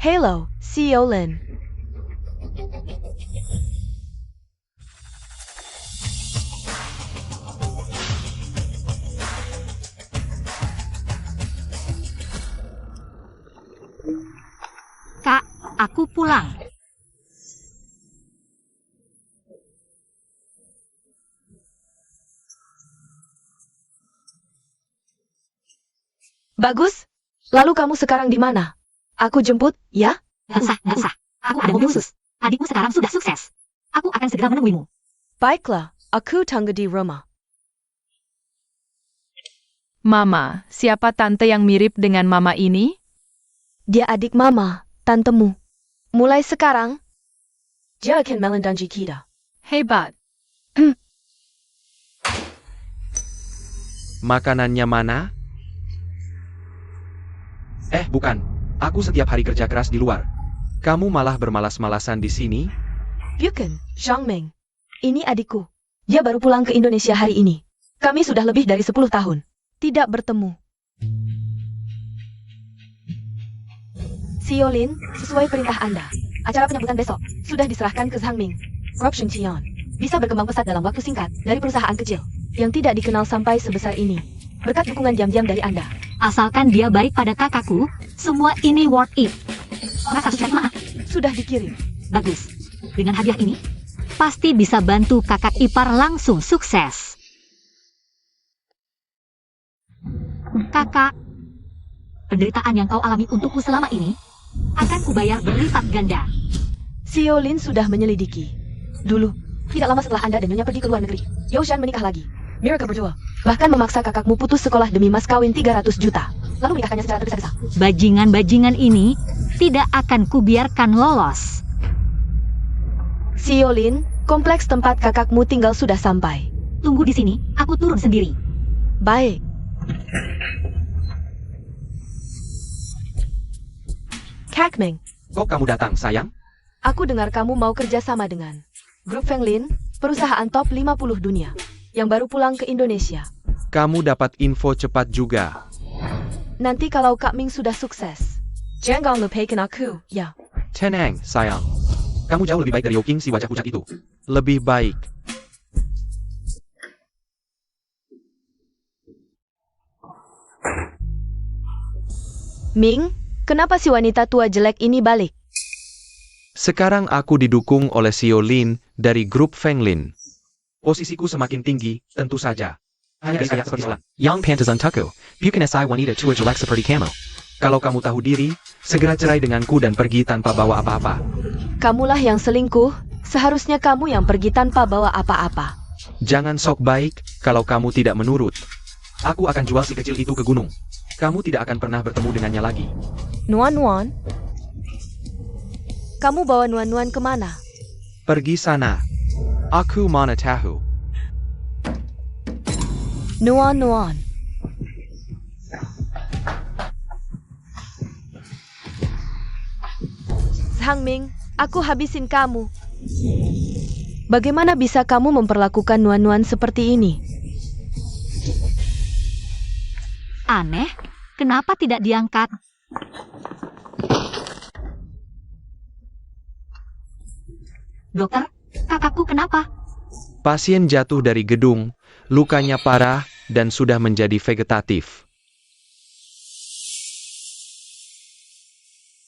Hello, Siolin. Kak, aku pulang. Bagus. Lalu kamu sekarang di mana? Aku jemput, ya? Gak usah. Aku ada mobil khusus. Adikmu sekarang sudah sukses. Aku akan segera menemuimu. Baiklah, aku tunggu di rumah. Mama, siapa tante yang mirip dengan mama ini? Dia adik mama, tantemu. Mulai sekarang, dia akan melindungi kita. Hebat. Makanannya mana? Bukan. Aku setiap hari kerja keras di luar. Kamu malah bermalas-malasan di sini? Bukan, Zhang Ming. Ini adikku. Dia baru pulang ke Indonesia hari ini. Kami sudah lebih dari 10 tahun. Tidak bertemu. Siolin, sesuai perintah Anda. Acara penyambutan besok sudah diserahkan ke Zhang Ming. Rob Shunqian bisa berkembang pesat dalam waktu singkat dari perusahaan kecil yang tidak dikenal sampai sebesar ini. Berkat dukungan diam-diam dari Anda. Asalkan dia baik pada kakakku, semua ini worth it. Rasa sukses maaf. Sudah dikirim. Bagus. Dengan hadiah ini, pasti bisa bantu kakak ipar langsung sukses. Kakak, penderitaan yang kau alami untukku selama ini, akan kubayar berlipat ganda. Siolin sudah menyelidiki. Dulu, tidak lama setelah Anda dan Nyonya pergi ke luar negeri, Youshan menikah lagi. Mereka berdua bahkan memaksa kakakmu putus sekolah demi mas kawin 300 juta. Lalu menikahkannya secara tergesa-gesa. Bajingan-bajingan ini tidak akan kubiarkan lolos. Siolin, kompleks tempat kakakmu tinggal sudah sampai. Tunggu di sini, aku turun sendiri. Baik. Kakming, Kok kamu datang, sayang? aku dengar kamu mau kerja sama dengan Grup Fenglin, perusahaan top 50 dunia, yang baru pulang ke Indonesia. Kamu dapat info cepat juga. Nanti kalau Kak Ming sudah sukses, jangan lupakan aku, ya. Tenang, sayang. Kamu jauh lebih baik dari Yoking si wajah pucat itu. Lebih baik. Ming, kenapa si wanita tua jelek ini balik? Sekarang aku didukung oleh Siolin dari grup Fenglin. Posisiku semakin tinggi, tentu saja. Hanya saya seperti selang. Yang pantas untuku, bukan si wanita tua jelek seperti kamu. Kalau kamu tahu diri, segera cerai denganku dan pergi tanpa bawa apa-apa. Kamulah yang selingkuh, seharusnya kamu yang pergi tanpa bawa apa-apa. Jangan sok baik, kalau kamu tidak menurut. Aku akan jual si kecil itu ke gunung. Kamu tidak akan pernah bertemu dengannya lagi. Nuan-nuan? Kamu bawa nuan-nuan kemana? Pergi sana. Aku mana tahu. Nuan-nuan. Zhang Ming, aku habisin kamu. Bagaimana bisa kamu memperlakukan nuan-nuan seperti ini? Aneh, kenapa tidak diangkat? Dokter, kakakku kenapa? Pasien jatuh dari gedung, lukanya parah, dan sudah menjadi vegetatif.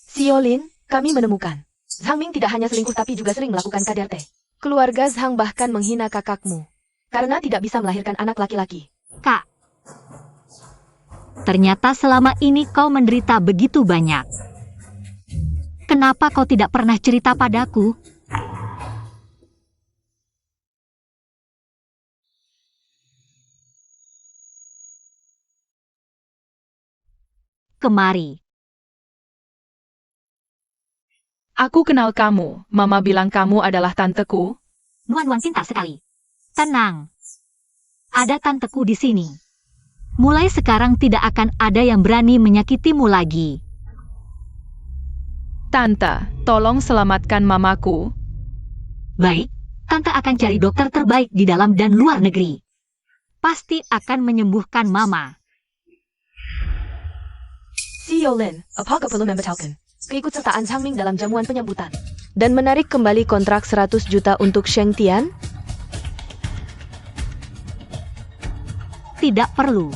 Siolin, kami menemukan. Zhang Ming tidak hanya selingkuh tapi juga sering melakukan KDRT. Keluarga Zhang bahkan menghina kakakmu karena tidak bisa melahirkan anak laki-laki. Kak, ternyata selama ini kau menderita begitu banyak. Kenapa kau tidak pernah cerita padaku? Kemari. Aku kenal kamu. Mama bilang kamu adalah tanteku. Nuan-nuan pintar sekali. Tenang. Ada tanteku di sini. Mulai sekarang tidak akan ada yang berani menyakitimu lagi. Tante, tolong selamatkan mamaku. Baik, tante akan cari dokter terbaik di dalam dan luar negeri. Pasti akan menyembuhkan mama. Siolin, apakah perlu memberitahukan? keikutsertaan Zhang Ming dalam jamuan penyambutan, dan menarik kembali kontrak 100 juta untuk Sheng Tian? Tidak perlu.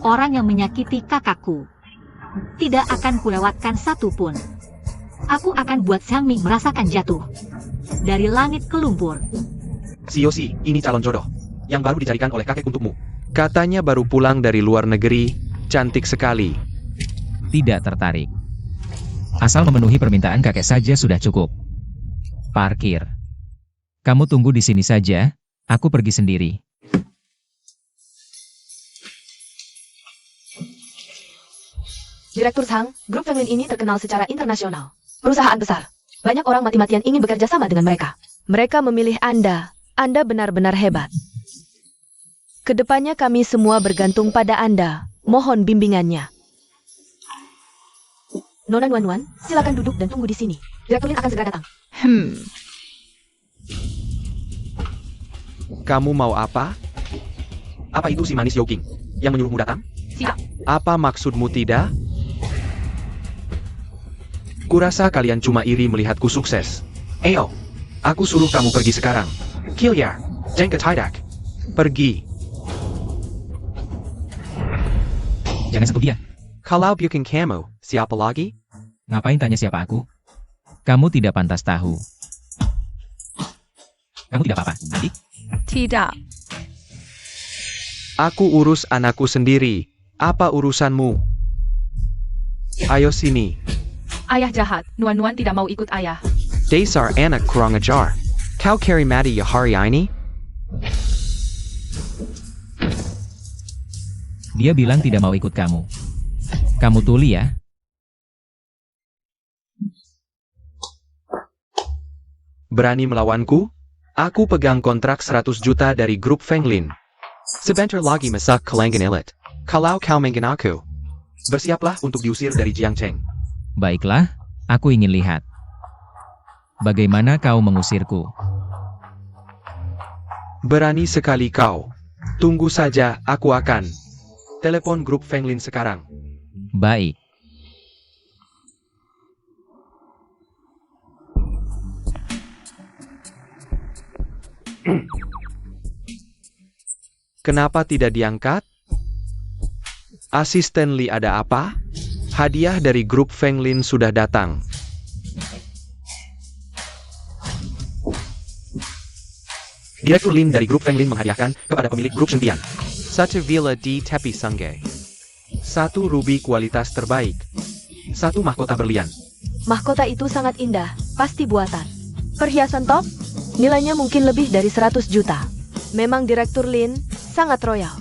Orang yang menyakiti kakakku tidak akan kulewatkan satu pun. Aku akan buat Zhang Ming merasakan jatuh dari langit ke lumpur. Siosi, ini calon jodoh yang baru dicarikan oleh kakek untukmu. Katanya baru pulang dari luar negeri, cantik sekali. Tidak tertarik. Asal memenuhi permintaan kakek saja sudah cukup. Parkir. Kamu tunggu di sini saja, aku pergi sendiri. Direktur Zhang, grup Fenglin ini terkenal secara internasional. Perusahaan besar. Banyak orang mati-matian ingin bekerja sama dengan mereka. Mereka memilih Anda. Anda benar-benar hebat. Kedepannya kami semua bergantung pada Anda. Mohon bimbingannya. Nona Nuan, silakan duduk dan tunggu di sini. Direktur Lin akan segera datang. Kamu mau apa? Apa itu si manis Yoking yang menyuruhmu datang? Siap. Apa maksudmu tidak? Kurasa kalian cuma iri melihatku sukses. Ayo, aku suruh kamu pergi sekarang. Kilyar, Jengka Tidak. Pergi. Jangan sentuh dia. Kalau bukan kamu, siapa lagi? Ngapain tanya siapa aku? Kamu tidak pantas tahu. Kamu tidak apa-apa, adik? Tidak. Aku urus anakku sendiri. Apa urusanmu? Ayo sini. Ayah jahat. Nuan tidak mau ikut ayah. Dasar anak kurang ajar. Kau carry mati ya hari ini? Dia bilang tidak mau ikut kamu. Kamu tuli ya? Berani melawanku? Aku pegang kontrak 100 juta dari grup Fenglin. Sebentar lagi masak kelenggan elit. Kalau kau mengen aku, bersiaplah untuk diusir dari Jiangcheng. Baiklah, aku ingin lihat. Bagaimana kau mengusirku? Berani sekali kau. Tunggu saja, aku akan telepon grup Fenglin sekarang. Baik. Kenapa tidak diangkat? Asisten Li ada apa? Hadiah dari grup Fenglin sudah datang. Direktur Lin dari grup Fenglin menghadiahkan kepada pemilik grup Sheng Tian satu villa di tepi sungai. 1 ruby kualitas terbaik. 1 mahkota berlian. Mahkota itu sangat indah, pasti buatan. Perhiasan top, nilainya mungkin lebih dari 100 juta. Memang Direktur Lin sangat royal.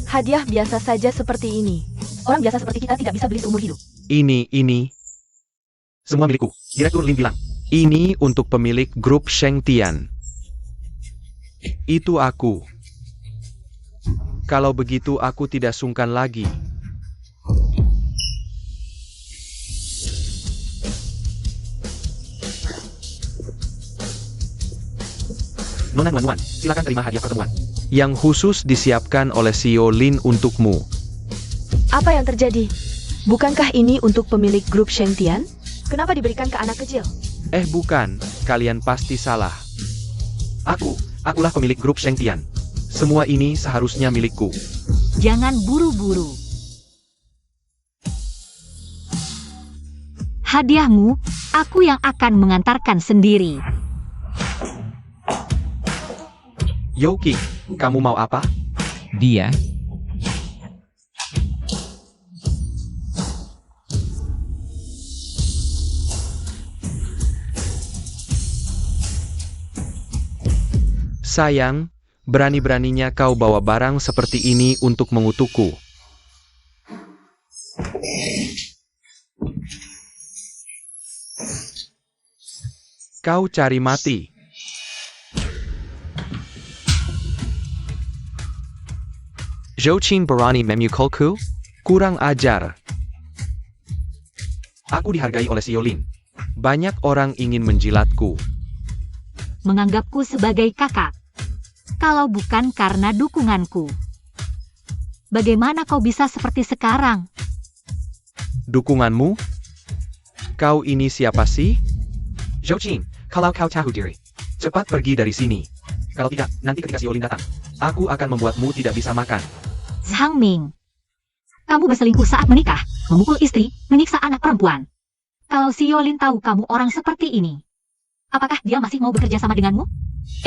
Hadiah biasa saja seperti ini. Orang biasa seperti kita tidak bisa beli seumur hidup. Ini. Semua milikku. Direktur Lin bilang. Ini untuk pemilik grup Sheng Tian. Itu aku. Kalau begitu aku tidak sungkan lagi. Nona Nuan, silakan terima hadiah pertemuan. Yang khusus disiapkan oleh CEO Lin untukmu. Apa yang terjadi? Bukankah ini untuk pemilik grup Sheng Tian? Kenapa diberikan ke anak kecil? Bukan, kalian pasti salah. Akulah pemilik grup Sheng Tian. Semua ini seharusnya milikku. Jangan buru-buru. Hadiahmu, aku yang akan mengantarkan sendiri. Yoking, kamu mau apa? Dia? Sayang, berani-beraninya kau bawa barang seperti ini untuk mengutukku. Kau cari mati. Zhouqin berani memukulku? Kurang ajar. Aku dihargai oleh CEO Lin. Banyak orang ingin menjilatku. Menganggapku sebagai kakak. Kalau bukan karena dukunganku. Bagaimana kau bisa seperti sekarang? Dukunganmu? Kau ini siapa sih? Zhou Qing, kalau kau tahu diri, cepat pergi dari sini. Kalau tidak, nanti ketika Xiaolin datang, aku akan membuatmu tidak bisa makan. Zhang Ming, kamu berselingkuh saat menikah, memukul istri, menyiksa anak perempuan. Kalau Xiaolin tahu kamu orang seperti ini, apakah dia masih mau bekerja sama denganmu?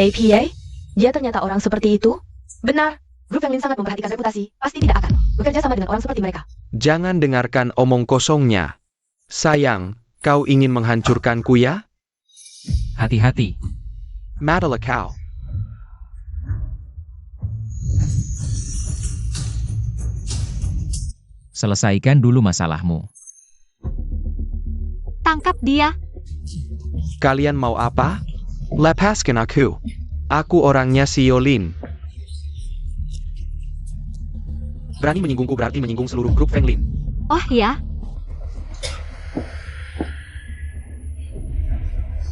APA? Dia ternyata orang seperti itu? Benar. Grup Fenglin sangat memperhatikan reputasi, pasti tidak akan bekerja sama dengan orang seperti mereka. Jangan dengarkan omong kosongnya. Sayang, kau ingin menghancurkanku ya? Hati-hati. Madalah kau. Selesaikan dulu masalahmu. Tangkap dia. Kalian mau apa? Lepaskan aku. Aku orangnya Xiaolin. Berani menyinggungku berarti menyinggung seluruh grup Fenglin. Oh ya?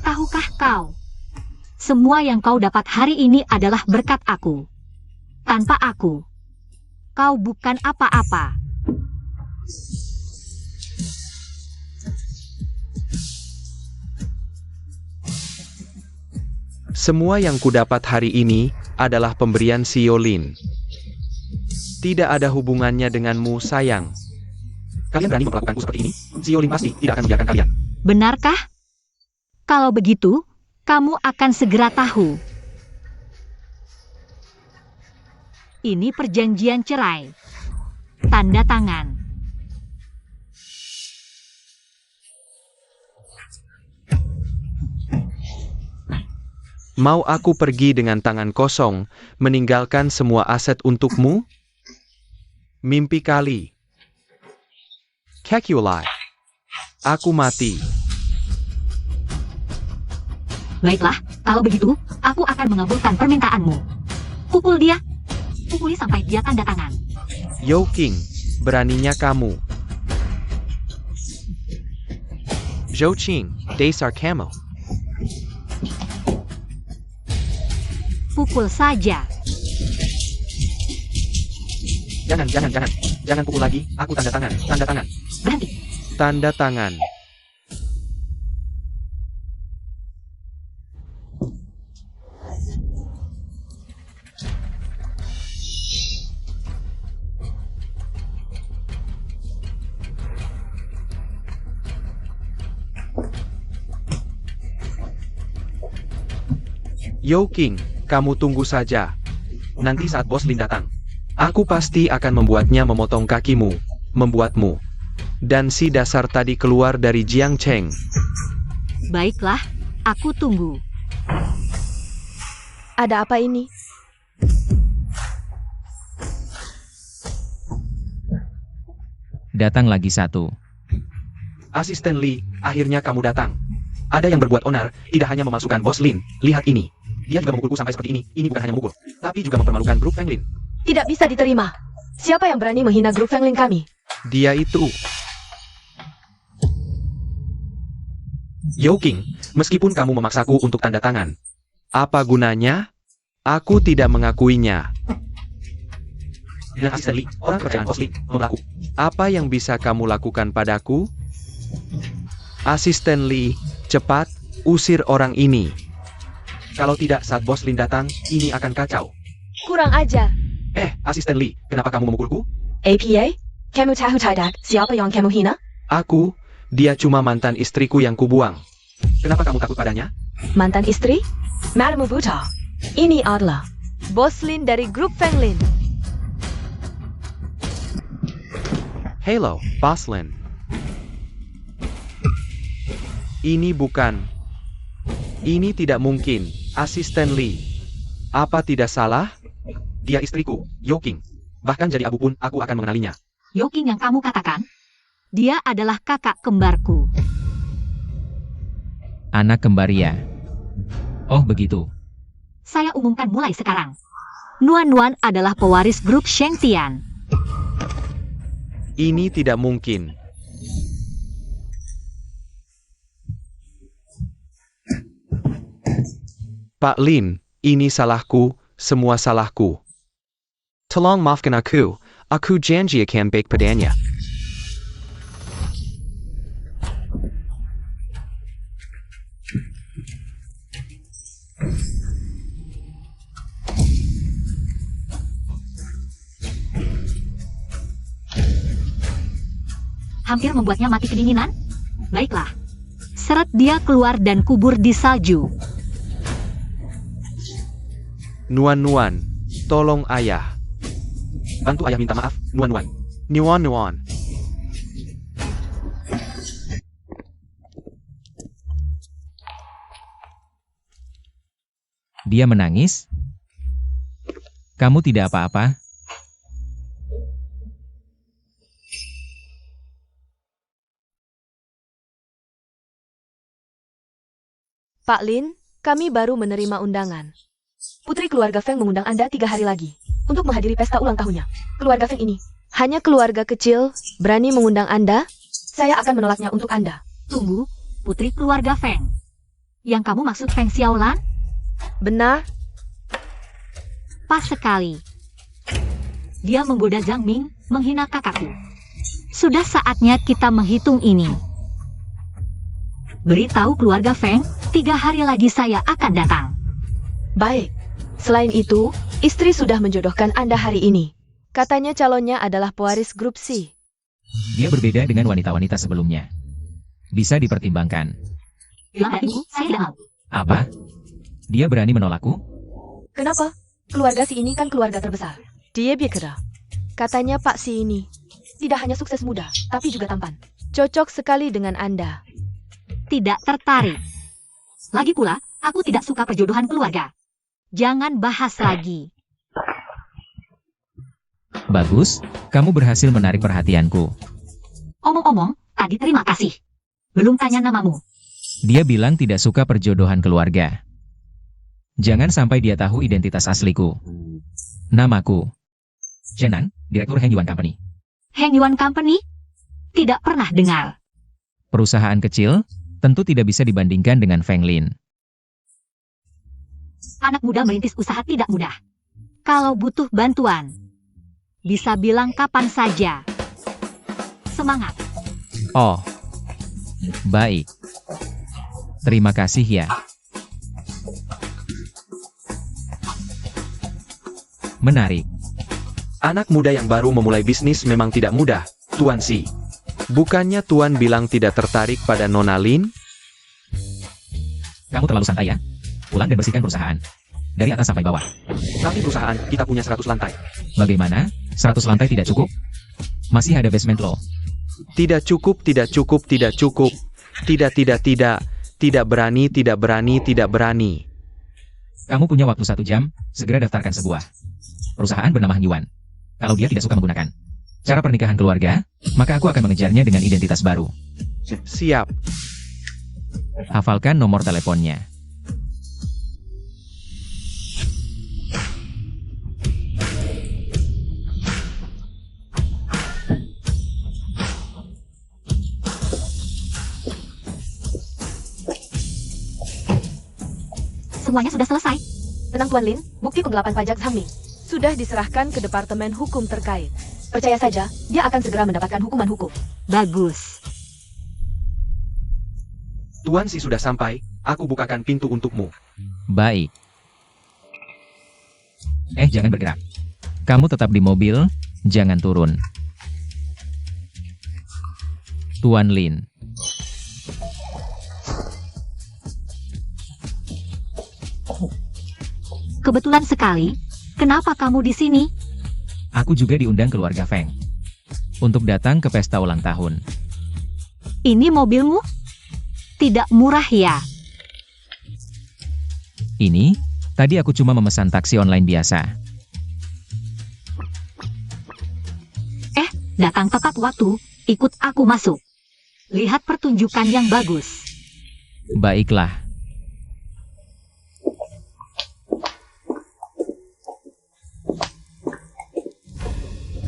Tahukah kau? Semua yang kau dapat hari ini adalah berkat aku. Tanpa aku, kau bukan apa-apa. Semua yang kudapat hari ini adalah pemberian Xiaolin. Tidak ada hubungannya denganmu, sayang. Kalian berani memperlakukanku seperti ini? Xiaolin pasti tidak akan membiarkan kalian. Benarkah? Kalau begitu, kamu akan segera tahu. Ini perjanjian cerai. Tanda tangan. Mau aku pergi dengan tangan kosong, meninggalkan semua aset untukmu? Mimpi kali. Kekulai. Aku mati. Baiklah, kalau begitu, aku akan mengabulkan permintaanmu. Pukul dia. Pukuli sampai dia tanda tangan. Yo King, beraninya kamu. Zhou Qing, dasar kamu. Pukul saja. Jangan pukul lagi, aku tanda tangan. Berhenti. Tanda tangan. Yo King, kamu tunggu saja. Nanti saat Bos Lin datang, Aku pasti akan membuatnya memotong kakimu, membuatmu. Dan si dasar tadi keluar dari Jiang Cheng. Baiklah, aku tunggu. Ada apa ini? Datang lagi satu. Asisten Li, akhirnya kamu datang. Ada yang berbuat onar, tidak hanya memasukkan Bos Lin. Lihat ini. Dia juga memukulku sampai seperti ini. Ini bukan hanya memukul, tapi juga mempermalukan grup Fenglin. Tidak bisa diterima. Siapa yang berani menghina grup Fenglin kami? Dia itu. Yo King, meskipun kamu memaksaku untuk tanda tangan, Apa gunanya? Aku tidak mengakuinya. dengan asisten Li, orang kepercayaan Bos Lin, memelaku. Apa yang bisa kamu lakukan padaku? Asisten Lee, cepat, usir orang ini. Kalau tidak saat Bos Lin datang, ini akan kacau. Kurang ajar. Asisten Li, kenapa kamu memukulku? APA? Kamu tahu tidak siapa yang kamu hina? Aku, dia cuma mantan istriku yang kubuang. Kenapa kamu takut padanya? Mantan istri? Madam buta. Ini adalah Bos Lin dari grup Fenglin. Hello, Boslin. Ini bukan. Ini tidak mungkin, Asisten Lee. Apa tidak salah? Dia istriku, Yo King. Bahkan jadi abu pun aku akan mengenalinya. Yo King yang kamu katakan? Dia adalah kakak kembarku. Anak kembaria. Oh begitu. Saya umumkan mulai sekarang. Nuan Nuan adalah pewaris grup Shengtian. Ini tidak mungkin. Pak Lin, ini salahku, semua salahku. Tolong maafkan aku janji akan baik padanya. hampir membuatnya mati kedinginan? Baiklah. Seret dia keluar dan kubur di salju. Nuan-nuan, tolong ayah. Bantu ayah minta maaf, Nuan-nuan. Nuan-nuan. Dia menangis. Kamu tidak apa-apa? Pak Lin, kami baru menerima undangan. Putri keluarga Feng mengundang Anda 3 hari lagi untuk menghadiri pesta ulang tahunnya. Keluarga Feng ini hanya keluarga kecil, berani mengundang Anda. Saya akan menolaknya untuk Anda. Tunggu, putri keluarga Feng. Yang kamu maksud Feng Xiaolan? Benar? Pas sekali. Dia menggoda Zhang Ming, menghina kakakku. Sudah saatnya kita menghitung ini. Beritahu keluarga Feng, 3 hari lagi saya akan datang. Baik. Selain itu, istri sudah menjodohkan Anda hari ini. Katanya calonnya adalah pewaris grup C. Dia berbeda dengan wanita-wanita sebelumnya. Bisa dipertimbangkan. Bilang ibu, saya tidak mau. Apa? Dia berani menolakku? Kenapa? Keluarga si ini kan keluarga terbesar. Dia bicara. Katanya Pak si ini tidak hanya sukses muda, tapi juga tampan. Cocok sekali dengan Anda. Tidak tertarik. Lagi pula, aku tidak suka perjodohan keluarga. Jangan bahas lagi. Bagus, kamu berhasil menarik perhatianku. Omong-omong, tadi terima kasih. Belum tanya namamu. Dia bilang tidak suka perjodohan keluarga. Jangan sampai dia tahu identitas asliku. Namaku Jenan, Direktur Heng Yuan Company. Heng Yuan Company? Tidak pernah dengar. Perusahaan kecil, tentu tidak bisa dibandingkan dengan Feng Lin. Anak muda merintis usaha tidak mudah. Kalau butuh bantuan, bisa bilang kapan saja. Semangat. Oh, baik. Terima kasih ya. Menarik. Anak muda yang baru memulai bisnis memang tidak mudah, Tuan Si. Bukannya Tuan bilang tidak tertarik pada Nona Lin? Kamu terlalu santai ya. Pulang dan bersihkan perusahaan. Dari atas sampai bawah. Tapi perusahaan kita punya 100 lantai. Bagaimana? 100 lantai tidak cukup? Masih ada basement loh. Tidak cukup, tidak cukup, tidak cukup. Tidak. Tidak berani, tidak berani, tidak berani. Kamu punya waktu 1 jam, segera daftarkan sebuah perusahaan bernama Heng Yuan. Kalau dia tidak suka menggunakan cara pernikahan keluarga, maka aku akan mengejarnya dengan identitas baru. Siap. Hafalkan nomor teleponnya. Semuanya sudah selesai. Tenang Tuan Lin, bukti penggelapan pajak Zhang Ming sudah diserahkan ke Departemen Hukum terkait. Percaya saja, dia akan segera mendapatkan hukuman hukum. Bagus. Tuan Si sudah sampai, aku bukakan pintu untukmu. Baik. Jangan bergerak. Kamu tetap di mobil, jangan turun. Tuan Lin. Kebetulan sekali. Kenapa kamu di sini? Aku juga diundang keluarga Feng untuk datang ke pesta ulang tahun. Ini mobilmu? Tidak murah ya? Ini, tadi aku cuma memesan taksi online biasa. Datang tepat waktu, ikut aku masuk. Lihat pertunjukan yang bagus. Baiklah.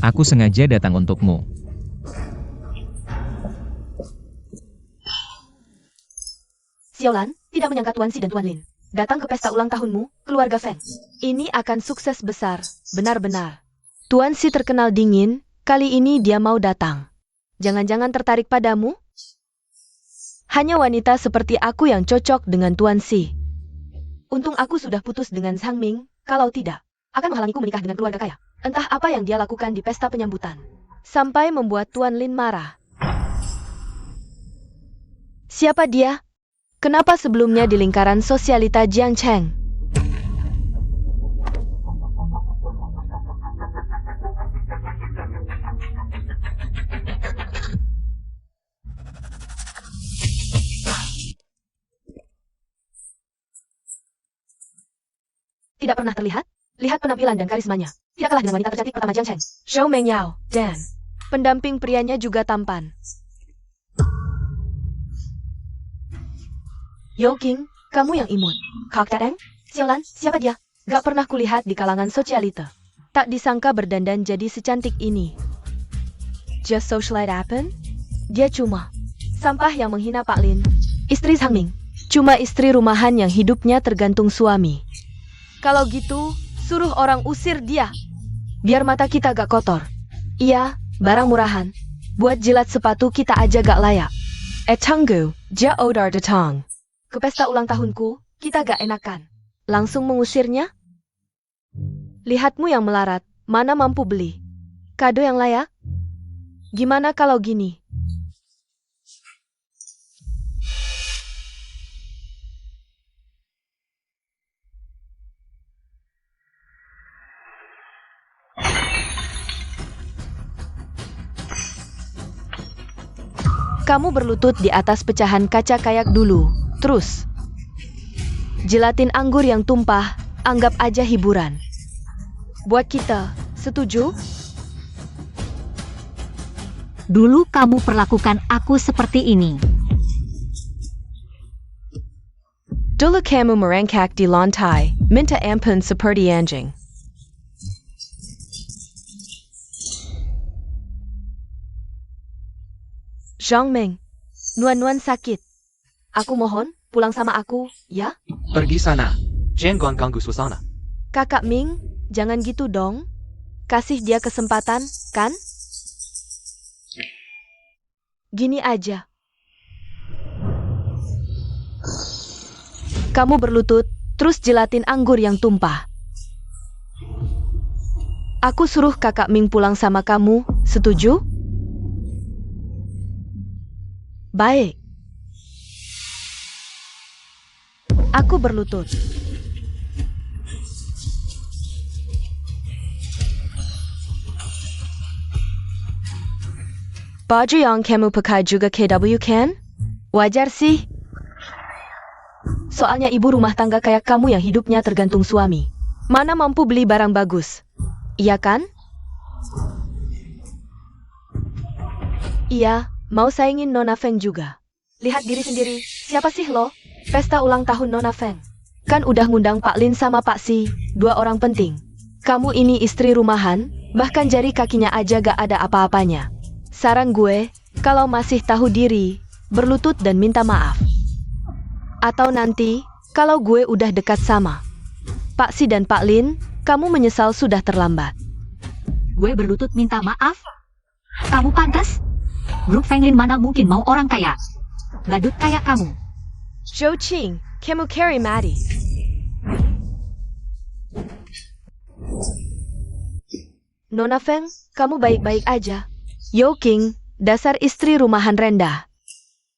Aku sengaja datang untukmu. Xiaolan, tidak menyangka Tuan Si dan Tuan Lin datang ke pesta ulang tahunmu, keluarga Feng. Ini akan sukses besar, benar-benar. Tuan Si terkenal dingin, kali ini dia mau datang. Jangan-jangan tertarik padamu? Hanya wanita seperti aku yang cocok dengan Tuan Si. Untung aku sudah putus dengan Zhang Ming, kalau tidak, akan menghalangiku menikah dengan keluarga kaya. Entah apa yang dia lakukan di pesta penyambutan, sampai membuat Tuan Lin marah. Siapa dia? Kenapa sebelumnya di lingkaran sosialita Jiangcheng? Tidak pernah terlihat? Lihat penampilan dan karismanya. Tidak kalah dengan wanita tercantik pertama Jiangcheng. Zhou Mengyao, dan pendamping prianya juga tampan. Yo King, kamu yang imut. Kak Tadeng, Xiaolan, siapa dia? Gak pernah kulihat di kalangan sosialita. Tak disangka berdandan jadi secantik ini. Just socialite happen? Dia cuma sampah yang menghina Pak Lin. Istri Sang Ming. Cuma istri rumahan yang hidupnya tergantung suami. Kalau gitu, suruh orang usir dia. Biar mata kita gak kotor. Iya, barang murahan. Buat jilat sepatu kita aja gak layak. Chenggu, ja odar datang. Ke pesta ulang tahunku, kita gak enakan. Langsung mengusirnya? Lihatmu yang melarat, mana mampu beli? Kado yang layak? Gimana kalau gini? Kamu berlutut di atas pecahan kaca kayak dulu. Terus, jilatin anggur yang tumpah, anggap aja hiburan. Buat kita, setuju? Dulu kamu perlakukan aku seperti ini. Dulu kamu merengkak di lantai, minta ampun seperti anjing. Zhang Ming, Nuan sakit. Aku mohon, pulang sama aku, ya? Pergi sana. Jangan ganggu suasana. Kakak Ming, jangan gitu dong. Kasih dia kesempatan, kan? Gini aja. Kamu berlutut, terus jilatin anggur yang tumpah. Aku suruh kakak Ming pulang sama kamu, setuju? Baik. Aku berlutut. Baju yang kamu pakai juga KW kan? Wajar sih. Soalnya ibu rumah tangga kayak kamu yang hidupnya tergantung suami. Mana mampu beli barang bagus? Iya kan? Iya. Mau saingin Nona Feng juga. Lihat diri sendiri, siapa sih lo? Pesta ulang tahun Nona Feng. Kan udah ngundang Pak Lin sama Pak Si, 2 orang penting. Kamu ini istri rumahan, bahkan jari kakinya aja gak ada apa-apanya. Saran gue, kalau masih tahu diri, berlutut dan minta maaf. Atau nanti, kalau gue udah dekat sama Pak Si dan Pak Lin, kamu menyesal sudah terlambat. Gue berlutut minta maaf? Kamu pantas? Grup Feng Lin mana mungkin mau orang kaya? Badut kayak kamu. Zhou Qing, kamu carry Maddie. Nona Feng, kamu baik-baik aja. Yo King, dasar istri rumahan rendah.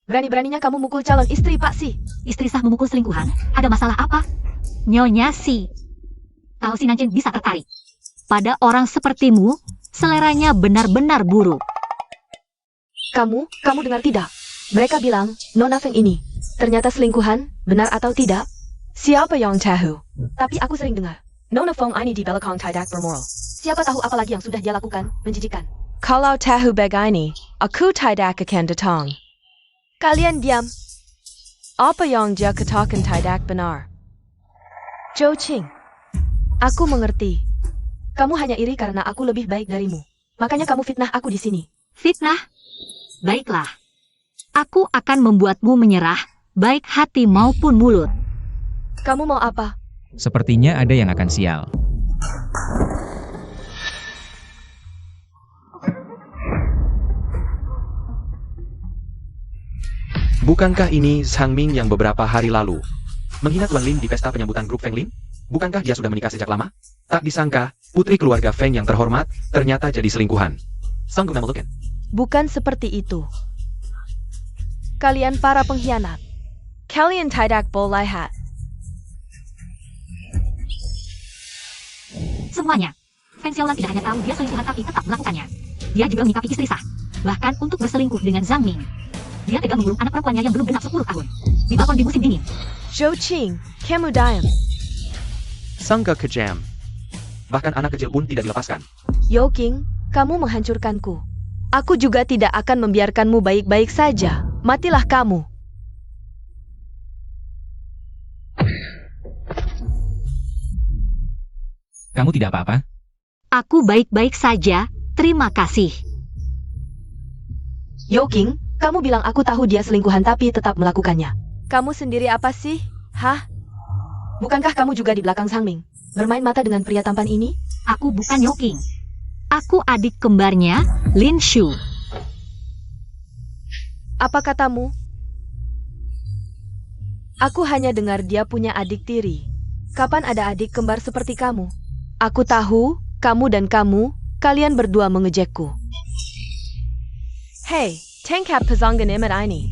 Berani-beraninya kamu mukul calon istri Pak Si. Istri sah memukul selingkuhan? Ada masalah apa? Nyonya Si. Tahu si Nanjing bisa tertarik. Pada orang sepertimu, seleranya benar-benar buruk. Kamu dengar tidak? Mereka bilang, Nona Feng ini ternyata selingkuhan, benar atau tidak? Siapa yang tahu? Tapi aku sering dengar, Nona Feng ini di belakang tidak bermoral. Siapa tahu apa lagi yang sudah dia lakukan, menjijikan. Kalau tahu begini, aku tidak akan datang. Kalian diam. Apa yang dia katakan tidak benar? Zhou Qing, aku mengerti. Kamu hanya iri karena aku lebih baik darimu. Makanya kamu fitnah aku di sini. Fitnah? Baiklah. Aku akan membuatmu menyerah, baik hati maupun mulut. Kamu mau apa? Sepertinya ada yang akan sial. Bukankah ini Sang Ming yang beberapa hari lalu menghina Tuan Lin di pesta penyambutan grup Feng Lin? Bukankah dia sudah menikah sejak lama? Tak disangka, putri keluarga Feng yang terhormat ternyata jadi selingkuhan. Sanggup memelukkan? Bukan seperti itu. Kalian para pengkhianat. Kalian tidak boleh lihat. Semuanya. Feng Xiaolan tidak hanya tahu dia selingkuhan tapi tetap melakukannya. Dia juga menikapi istri sah. Bahkan untuk berselingkuh dengan Zhang Ming. Dia tega membunuh anak perempuannya yang belum genap 10 tahun. Di balkon di musim dingin. Zhou Qing, kamu diam. Sangka kejam. Bahkan anak kecil pun tidak dilepaskan. Yao Qing, kamu menghancurkanku. Aku juga tidak akan membiarkanmu baik-baik saja. Matilah kamu. Kamu tidak apa-apa? Aku baik-baik saja, terima kasih. Yao Qing, kamu bilang aku tahu dia selingkuhan tapi tetap melakukannya. Kamu sendiri apa sih? Hah? Bukankah kamu juga di belakang Zhang Ming? Bermain mata dengan pria tampan ini? Aku bukan Yao Qing. Aku adik kembarnya, Lin Shu. Apa katamu? Aku hanya dengar dia punya adik tiri. Kapan ada adik kembar seperti kamu? Aku tahu, kalian berdua mengejekku. Hei, tangkap pezanggan emet ini.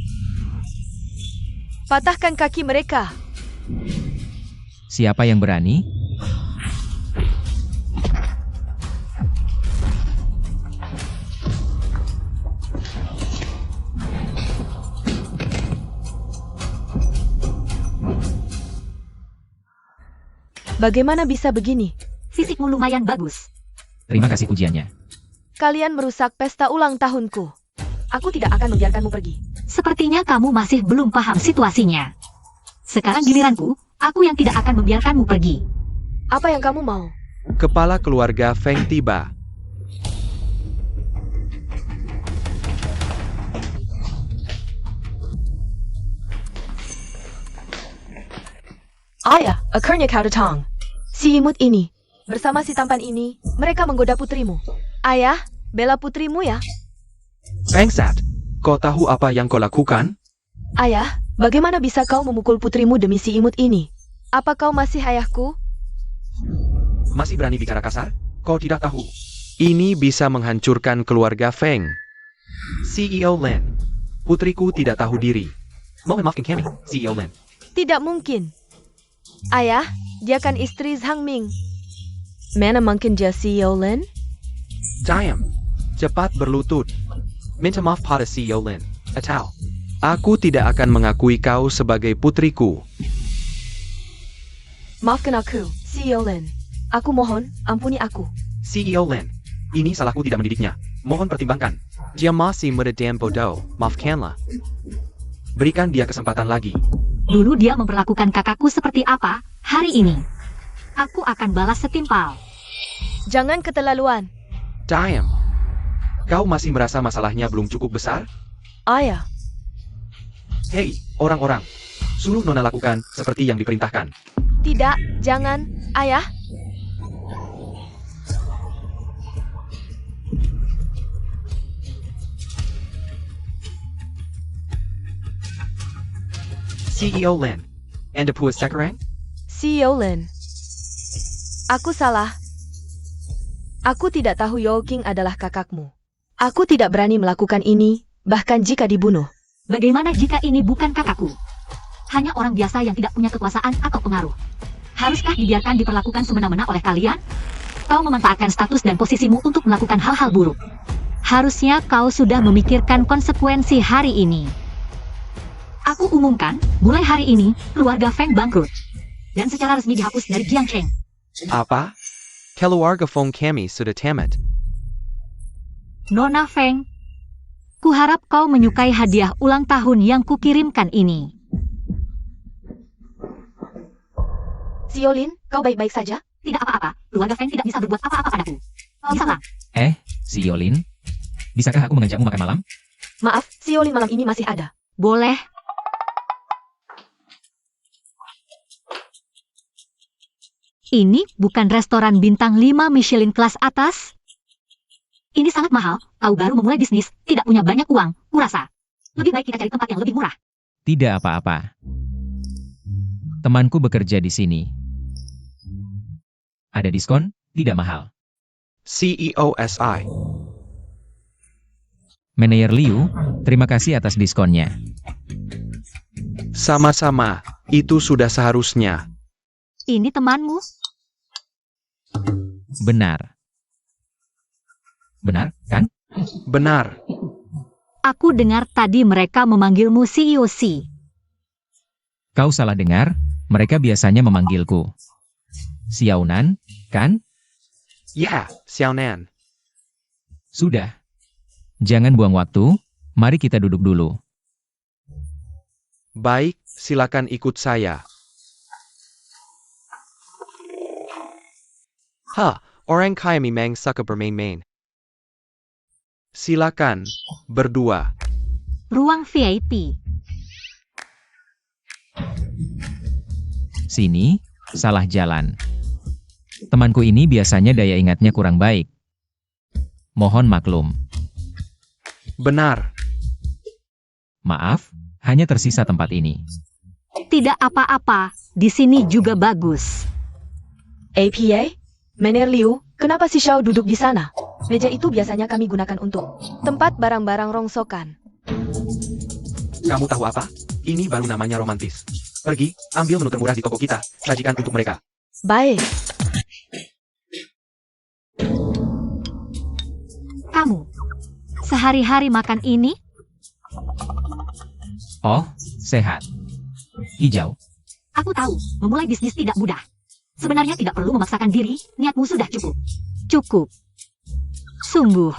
Patahkan kaki mereka. Siapa yang berani? Bagaimana bisa begini? Fisikmu lumayan bagus. Terima kasih pujiannya. Kalian merusak pesta ulang tahunku. Aku tidak akan membiarkanmu pergi. Sepertinya kamu masih belum paham situasinya. Sekarang giliranku, aku yang tidak akan membiarkanmu pergi. Apa yang kamu mau? Kepala keluarga Feng tiba. Ayah, akhirnya kau datang. Si imut ini, bersama si tampan ini, mereka menggoda putrimu. Ayah, bela putrimu ya. Bangsat, kau tahu apa yang kau lakukan? Ayah, bagaimana bisa kau memukul putrimu demi si imut ini? Apa kau masih ayahku? Masih berani bicara kasar? Kau tidak tahu. Ini bisa menghancurkan keluarga Feng. CEO Lin. Putriku tidak tahu diri. Mohon maafkan kami, CEO Lin. Tidak mungkin. Ayah, dia kan istri Zhang Ming. Mana mungkin dia CEO Lin? Diam. Cepat berlutut. Minta maaf pada CEO Lin. Atau, aku tidak akan mengakui kau sebagai putriku. Maafkan aku, CEO Lin. Aku mohon, ampuni aku. CEO Lin. Ini salahku tidak mendidiknya. Mohon pertimbangkan. Dia masih muda dan bodoh. Maafkanlah. Berikan dia kesempatan lagi. Dulu dia memperlakukan kakakku seperti apa, hari ini. Aku akan balas setimpal. Jangan keterlaluan. Diam. Kau masih merasa masalahnya belum cukup besar? Ayah, Hei, orang-orang. Suruh Nona lakukan seperti yang diperintahkan. tidak, jangan. Ayah, CEO Lin. Anda puas sekarang? CEO Lin. Aku salah. Aku tidak tahu Yao Qing adalah kakakmu. Aku tidak berani melakukan ini, bahkan jika dibunuh. Bagaimana jika ini bukan kakakku? Hanya orang biasa yang tidak punya kekuasaan atau pengaruh. Haruskah dibiarkan diperlakukan semena-mena oleh kalian? Kau memanfaatkan status dan posisimu untuk melakukan hal-hal buruk. Harusnya kau sudah memikirkan konsekuensi hari ini. Aku umumkan, mulai hari ini, keluarga Feng bangkrut. Dan secara resmi dihapus dari Jiangcheng. Apa? Keluarga Feng kami sudah tamat. Nona Feng, kuharap kau menyukai hadiah ulang tahun yang kukirimkan ini. CEO Lin, kau baik-baik saja? Tidak apa-apa, keluarga Feng tidak bisa berbuat apa-apa padaku. Kau bisa bang. Si Yolin? Bisakah aku mengajakmu makan malam? Maaf, CEO Lin malam ini masih ada. Boleh. Ini bukan restoran bintang 5 Michelin kelas atas. Ini sangat mahal, kau baru memulai bisnis, tidak punya banyak uang, kurasa. Lebih baik kita cari tempat yang lebih murah. Tidak apa-apa. Temanku bekerja di sini. Ada diskon, tidak mahal. CEO SI. Manajer Liu, terima kasih atas diskonnya. Sama-sama, itu sudah seharusnya. Ini temanmu? Benar. Benar, kan? Benar. Aku dengar tadi mereka memanggilmu CEO C. Kau salah dengar, mereka biasanya memanggilku Xiaonan, kan? Ya, Xiaonan. Sudah. Jangan buang waktu, mari kita duduk dulu. Baik, silakan ikut saya. Orang kaya memang suka bermain-main. Silakan, berdua. Ruang VIP. Sini, salah jalan. Temanku ini biasanya daya ingatnya kurang baik. Mohon maklum. Benar. Maaf, hanya tersisa tempat ini. Tidak apa-apa, di sini juga bagus. APA? Manajer Liu, kenapa si Xiao duduk di sana? Meja itu biasanya kami gunakan untuk tempat barang-barang rongsokan. Kamu tahu apa? Ini baru namanya romantis. Pergi, ambil menu termurah di toko kita, sajikan untuk mereka. Baik. Kamu, sehari-hari makan ini? Oh, sehat. Hijau. Aku tahu, memulai bisnis tidak mudah. Sebenarnya tidak perlu memaksakan diri, niatmu sudah cukup. Cukup. Sungguh.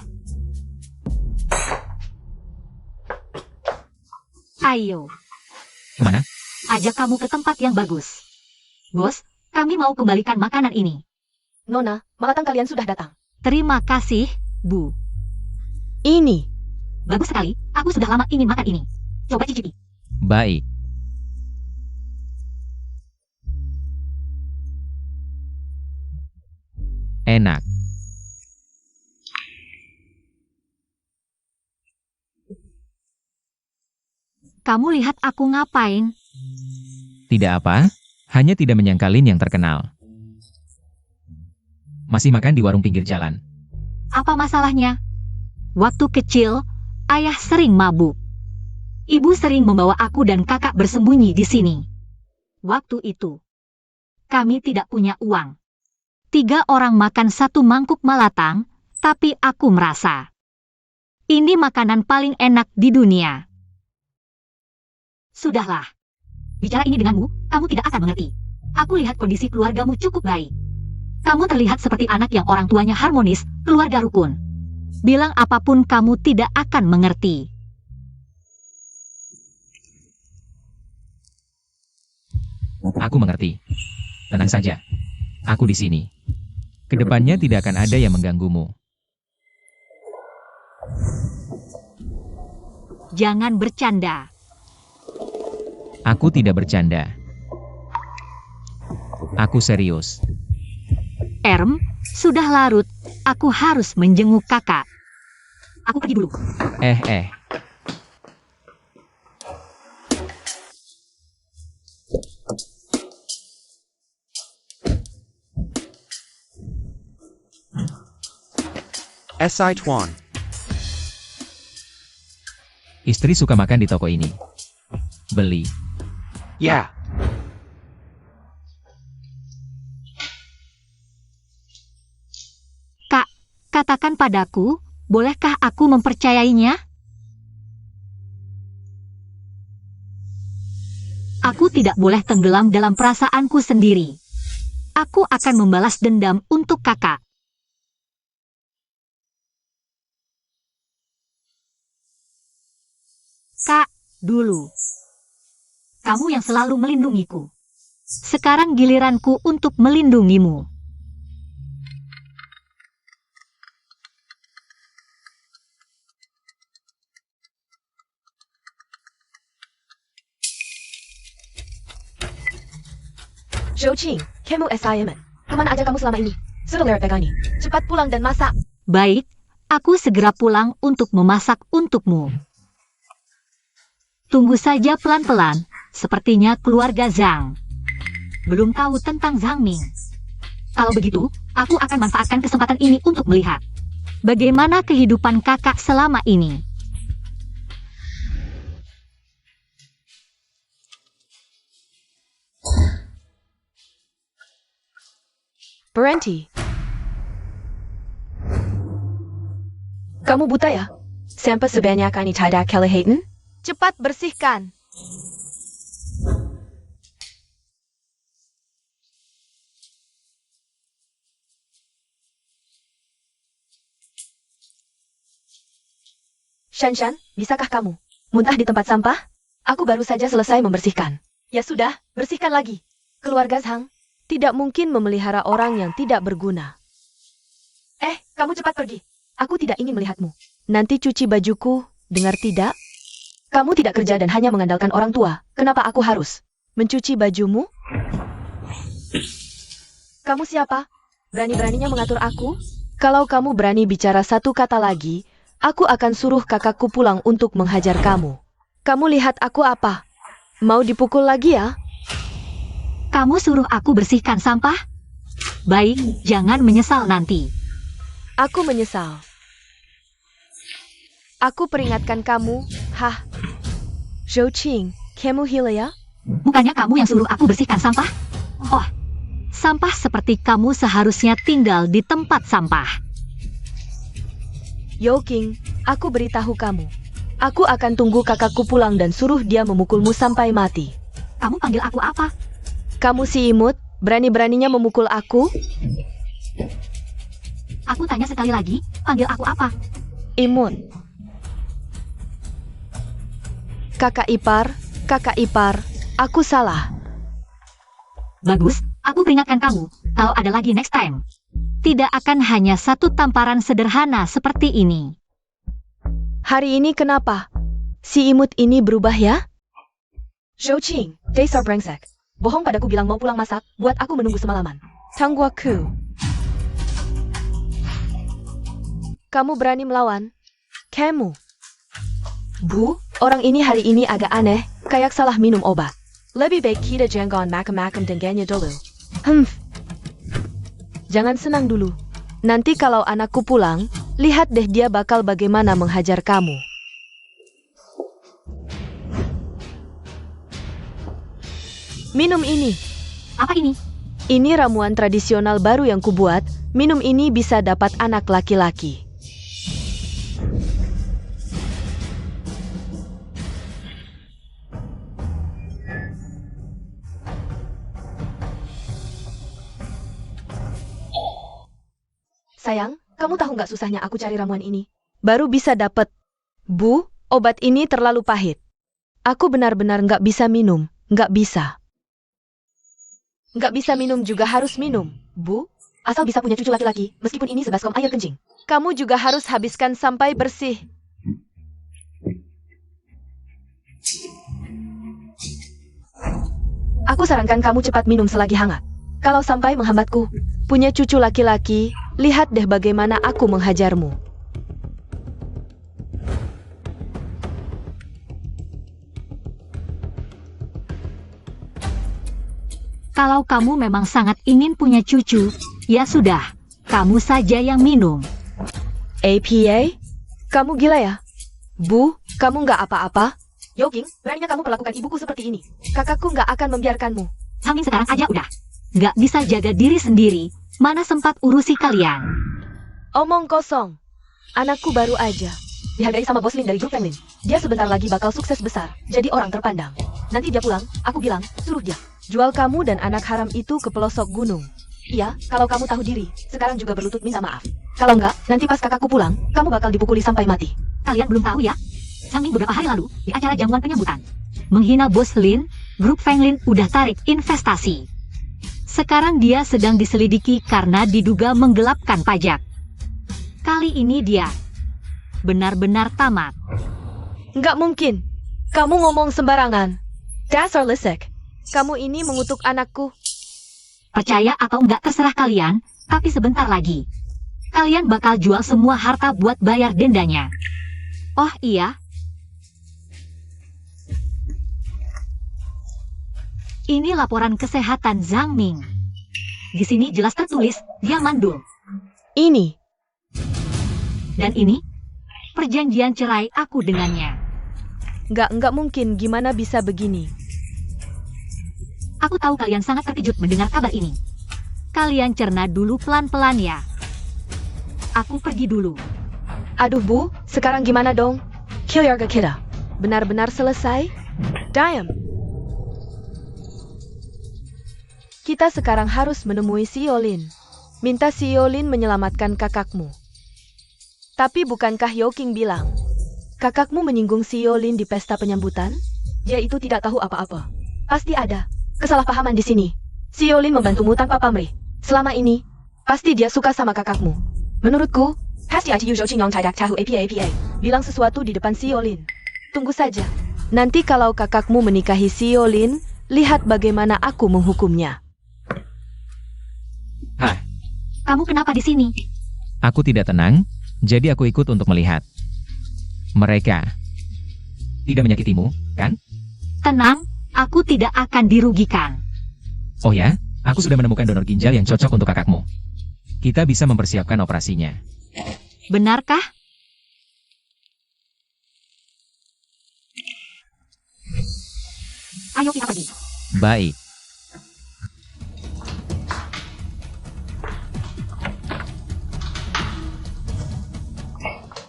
Ayo, Kemana? ajak kamu ke tempat yang bagus. Bos, kami mau kembalikan makanan ini. Nona, malatang kalian sudah datang. Terima kasih, Bu. Ini. Bagus sekali, aku sudah lama ingin makan ini. Coba cicipi. Baik. Enak. Kamu lihat aku ngapain? Tidak apa, hanya tidak menyangkalin yang terkenal. Masih makan di warung pinggir jalan. Apa masalahnya? Waktu kecil, ayah sering mabuk. Ibu sering membawa aku dan kakak bersembunyi di sini. Waktu itu, kami tidak punya uang. 3 orang makan 1 mangkuk malatang, tapi aku merasa ini makanan paling enak di dunia. Sudahlah. Bicara ini denganmu, kamu tidak akan mengerti. Aku lihat kondisi keluargamu cukup baik. Kamu terlihat seperti anak yang orang tuanya harmonis, keluarga rukun. Bilang apapun kamu tidak akan mengerti. Aku mengerti. Tenang saja. Aku di sini. Kedepannya tidak akan ada yang mengganggumu. Jangan bercanda. Aku tidak bercanda. Aku serius. Erm, sudah larut. Aku harus menjenguk kakak. Aku pergi dulu. SI Tuan. Istri suka makan di toko ini. Beli. Ya, Kak, katakan padaku, bolehkah aku mempercayainya? Aku tidak boleh tenggelam dalam perasaanku sendiri. Aku akan membalas dendam untuk kakak. Kak, dulu. Kamu yang selalu melindungiku. Sekarang giliranku untuk melindungimu. Zhou Qing, kamu assignment. Kemana aja kamu selama ini? Sudah lewat Pegani. Cepat pulang dan masak. Baik, aku segera pulang untuk memasak untukmu. Tunggu saja pelan-pelan, sepertinya keluarga Zhang belum tahu tentang Zhang Ming. Kalau begitu, aku akan manfaatkan kesempatan ini untuk melihat bagaimana kehidupan kakak selama ini. Berhenti. Kamu buta ya? Sampai sebanyak ini tidak kelihatan? Cepat bersihkan. Shanshan, bisakah kamu muntah di tempat sampah? Aku baru saja selesai membersihkan. Ya sudah, bersihkan lagi. Keluarga Zhang tidak mungkin memelihara orang yang tidak berguna. Kamu cepat pergi. Aku tidak ingin melihatmu. Nanti cuci bajuku, dengar tidak? Kamu tidak kerja dan hanya mengandalkan orang tua. Kenapa aku harus mencuci bajumu? Kamu siapa? Berani-beraninya mengatur aku? Kalau kamu berani bicara satu kata lagi, aku akan suruh kakakku pulang untuk menghajar kamu. Kamu lihat aku apa? Mau dipukul lagi ya? Kamu suruh aku bersihkan sampah? Baik, jangan menyesal nanti. Aku menyesal. Aku peringatkan kamu, Zhou Qing, kamu gila ya? Bukannya kamu yang suruh aku bersihkan sampah? Oh, sampah seperti kamu seharusnya tinggal di tempat sampah. Yo King, aku beritahu kamu. Aku akan tunggu kakakku pulang dan suruh dia memukulmu sampai mati. Kamu panggil aku apa? Kamu si imut, berani-beraninya memukul aku? Aku tanya sekali lagi, panggil aku apa? Imut. Kakak ipar, aku salah. Bagus, aku peringatkan kamu. Kalau ada lagi next time, tidak akan hanya satu tamparan sederhana seperti ini. Hari ini kenapa? Si imut ini berubah ya? Zhou Qing, dasar brengsek. Bohong padaku bilang mau pulang masak, buat aku menunggu semalaman. Tangguaku. Kamu berani melawan? Kamu. Bu, orang ini hari ini agak aneh, kayak salah minum obat. Lebih baik kita jangan makam-makam dengannya dulu. Jangan senang dulu. Nanti kalau anakku pulang, lihat deh dia bakal bagaimana menghajar kamu. Minum ini. Apa ini? Ini ramuan tradisional baru yang kubuat. Minum ini bisa dapat anak laki-laki. Sayang, kamu tahu nggak susahnya aku cari ramuan ini? Baru bisa dapet. Bu, obat ini terlalu pahit. Aku benar-benar nggak bisa minum, nggak bisa. Nggak bisa minum juga harus minum, Bu. Asal bisa punya cucu laki-laki, meskipun ini sebaskom air kencing. Kamu juga harus habiskan sampai bersih. Aku sarankan kamu cepat minum selagi hangat. Kalau sampai menghambatku, punya cucu laki-laki, lihat deh bagaimana aku menghajarmu. Kalau kamu memang sangat ingin punya cucu, ya sudah, kamu saja yang minum. APA? Kamu gila ya? Bu, kamu nggak apa-apa? Yoking, beraninya kamu perlakukan ibuku seperti ini. Kakakku nggak akan membiarkanmu. Hangin sekarang aja udah. Nggak bisa jaga diri sendiri, mana sempat urusi kalian. Omong kosong. Anakku baru aja dihargai sama bos Lin dari grup Feng Lin. Dia sebentar lagi bakal sukses besar, jadi orang terpandang. Nanti dia pulang, aku bilang, suruh dia jual kamu dan anak haram itu ke pelosok gunung. Iya, kalau kamu tahu diri, sekarang juga berlutut minta maaf. Kalau enggak, nanti pas kakakku pulang, kamu bakal dipukuli sampai mati. Kalian belum tahu ya? Changming beberapa hari lalu, di acara jamuan penyambutan, menghina bos Lin, grup Feng Lin udah tarik investasi. Sekarang dia sedang diselidiki karena diduga menggelapkan pajak. Kali ini dia benar-benar tamat. Nggak mungkin. Kamu ngomong sembarangan. Dasar lisek. Kamu ini mengutuk anakku. Percaya atau enggak terserah kalian, tapi sebentar lagi kalian bakal jual semua harta buat bayar dendanya. Oh iya. Ini laporan kesehatan Zhang Ming. Di sini jelas tertulis, dia mandul. Ini. Dan ini, perjanjian cerai aku dengannya. Nggak mungkin, gimana bisa begini? Aku tahu kalian sangat terkejut mendengar kabar ini. kalian cerna dulu pelan-pelan ya. Aku pergi dulu. Aduh Bu, sekarang gimana dong? Keluarga kita benar-benar selesai? Diam. Kita sekarang harus menemui si Yolin. Minta si Yolin menyelamatkan kakakmu. Tapi bukankah Yoking bilang, kakakmu menyinggung si Yolin di pesta penyambutan? Dia itu tidak tahu apa-apa. Pasti ada kesalahpahaman di sini. Si Yolin membantumu tanpa pamrih. Selama ini, pasti dia suka sama kakakmu. Menurutku, pasti ITU Zhou Qingyong tidak tahu apa. Bilang sesuatu di depan si Yolin. Tunggu saja. Nanti kalau kakakmu menikahi si Yolin, lihat bagaimana aku menghukumnya. Hai, Kamu kenapa di sini? aku tidak tenang, jadi aku ikut untuk melihat. Mereka tidak menyakitimu, kan? Tenang, aku tidak akan dirugikan. Oh ya, aku sudah menemukan donor ginjal yang cocok untuk kakakmu. Kita bisa mempersiapkan operasinya. Benarkah? Ayo kita pergi. Baik,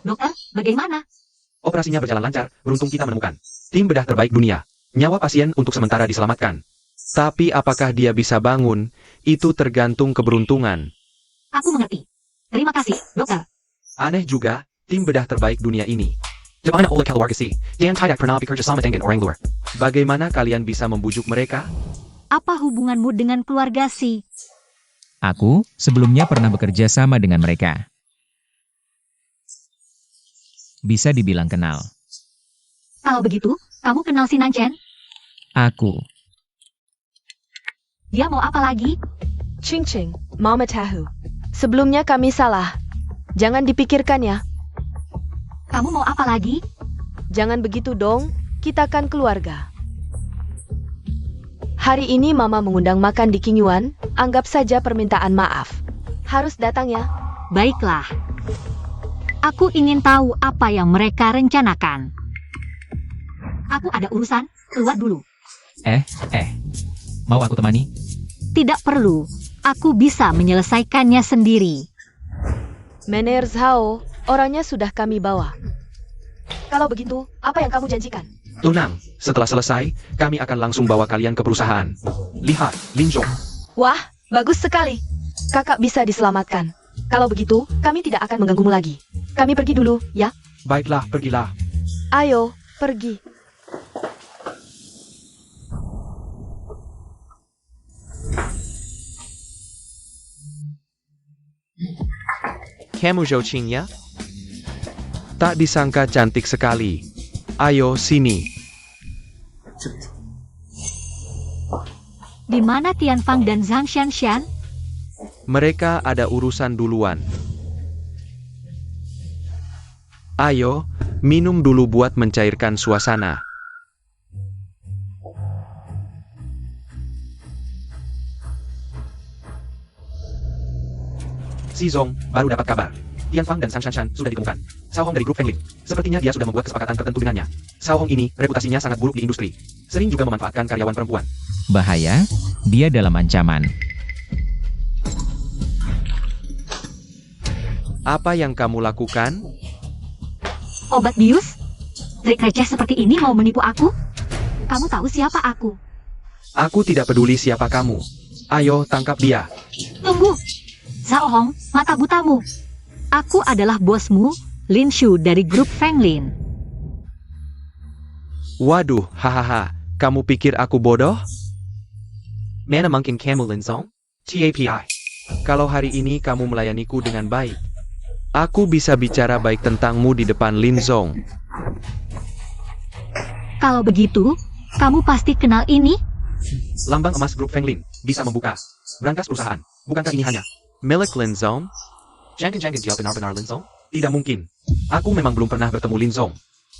Dokter, bagaimana? Operasinya berjalan lancar, beruntung kita menemukan tim bedah terbaik dunia. Nyawa pasien untuk sementara diselamatkan. Tapi apakah dia bisa bangun, itu tergantung keberuntungan. Aku mengerti. Terima kasih, dokter. Aneh juga, tim bedah terbaik dunia ini. Dimana oleh keluarga si, yang tidak pernah bekerja sama dengan orang luar. Bagaimana kalian bisa membujuk mereka? Apa hubunganmu dengan keluarga si? aku sebelumnya pernah bekerja sama dengan mereka. Bisa dibilang kenal. Kalau begitu, kamu kenal si Nanchen? Aku, Dia mau apa lagi? Ching, Mama tahu. Sebelumnya kami salah. Jangan dipikirkan ya. Kamu mau apa lagi? Jangan begitu dong, kita kan keluarga. Hari ini Mama mengundang makan di King Yuan, anggap saja permintaan maaf. Harus datang ya. Baiklah. Aku ingin tahu apa yang mereka rencanakan. Aku ada urusan, keluar dulu. mau aku temani? Tidak perlu. Aku bisa menyelesaikannya sendiri. Mener Zhao, orangnya sudah kami bawa. Kalau begitu, apa yang kamu janjikan? Tenang, setelah selesai, kami akan langsung bawa kalian ke perusahaan. Lihat, Lin Zhong. Wah, bagus sekali. Kakak bisa diselamatkan. Kalau begitu, kami tidak akan mengganggumu lagi. Kami pergi dulu, ya? Baiklah, pergilah. Ayo, pergi. Kamu Zhou Qing ya? Tak disangka cantik sekali. Ayo, sini. Di mana Tianfang dan Zhang Xianshan? Mereka ada urusan duluan. Ayo, minum dulu buat mencairkan suasana. Si Zong baru dapat kabar. Tianfang dan Zhang Xianshan sudah ditemukan. Sao Hong dari grup Fenglin. Sepertinya dia sudah membuat kesepakatan tertentu dengannya. Sao Hong ini reputasinya sangat buruk di industri. Sering juga memanfaatkan karyawan perempuan. Bahaya, dia dalam ancaman. Apa yang kamu lakukan? Obat bius? Trik receh seperti ini mau menipu aku? Kamu tahu siapa aku? Aku tidak peduli siapa kamu. Ayo, tangkap dia. Tunggu! Zhao Hong, mata butamu. Aku adalah bosmu, Lin Shu dari grup Fenglin. Waduh, hahaha. Kamu pikir aku bodoh? Mana mungkin kamu Lin Zong? TAPI. Kalau hari ini kamu melayaniku dengan baik, aku bisa bicara baik tentangmu di depan Lin Zong. Kalau begitu, kamu pasti kenal ini? Lambang emas grup Fenglin bisa membuka brankas perusahaan. Bukankah ini hanya milik Lin Zong? Jangan dia benar-benar Lin Zong? Tidak mungkin. Aku memang belum pernah bertemu Lin Zong.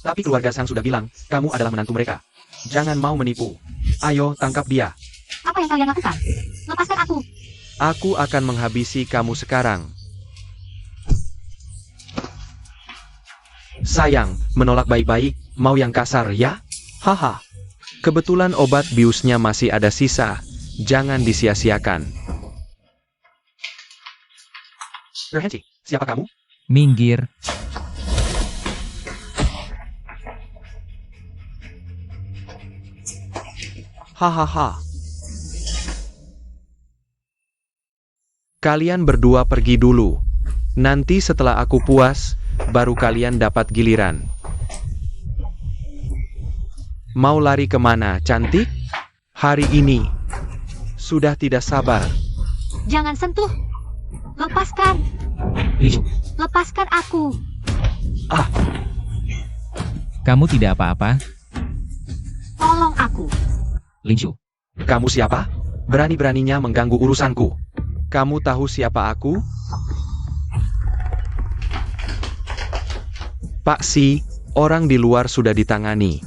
Tapi keluarga Sang sudah bilang, kamu adalah menantu mereka. Jangan mau menipu. Ayo, tangkap dia. Apa yang kalian lakukan? Lepaskan aku. Aku akan menghabisi kamu sekarang. Sayang, menolak baik-baik, mau yang kasar ya? Haha. Kebetulan obat biusnya masih ada sisa. Jangan disia-siakan. Berhenti, siapa kamu? Minggir. Hahaha. Kalian berdua pergi dulu. Nanti setelah aku puas, baru kalian dapat giliran. Mau lari kemana, cantik? Hari ini. Sudah tidak sabar. Jangan sentuh. Lepaskan. Linju, Lepaskan aku. kamu tidak apa-apa? Tolong aku. Linju, Kamu siapa? Berani-beraninya mengganggu urusanku. Kamu tahu siapa aku? Pak Si, orang di luar sudah ditangani.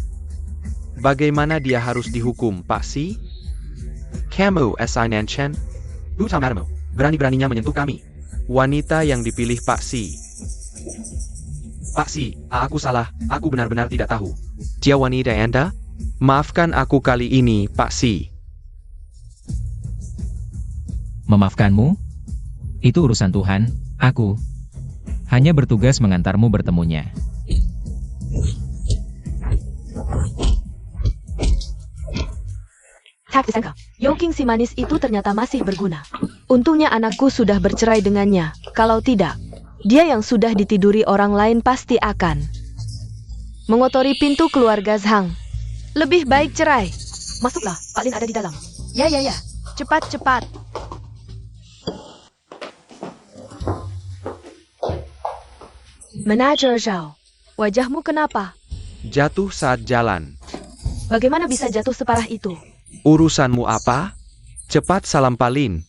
Bagaimana dia harus dihukum, Pak Si? Kamu, Sinan Chen? Utamamu, berani-beraninya menyentuh kami. Wanita yang dipilih Pak Si. Pak Si, aku salah, aku benar-benar tidak tahu. Dia wanita Anda? Maafkan aku kali ini, Pak Si. memaafkanmu? Itu urusan Tuhan, aku hanya bertugas mengantarmu bertemunya. Tak disangka, Yoking si manis itu ternyata masih berguna. Untungnya anakku sudah bercerai dengannya. Kalau tidak, dia yang sudah ditiduri orang lain pasti akan mengotori pintu keluarga Zhang. Lebih baik cerai. Masuklah, Pak Lin ada di dalam. Ya. Cepat. Manajer Zhao, wajahmu kenapa? Jatuh saat jalan. Bagaimana bisa jatuh separah itu? Urusanmu apa? Cepat salam Pak Lin.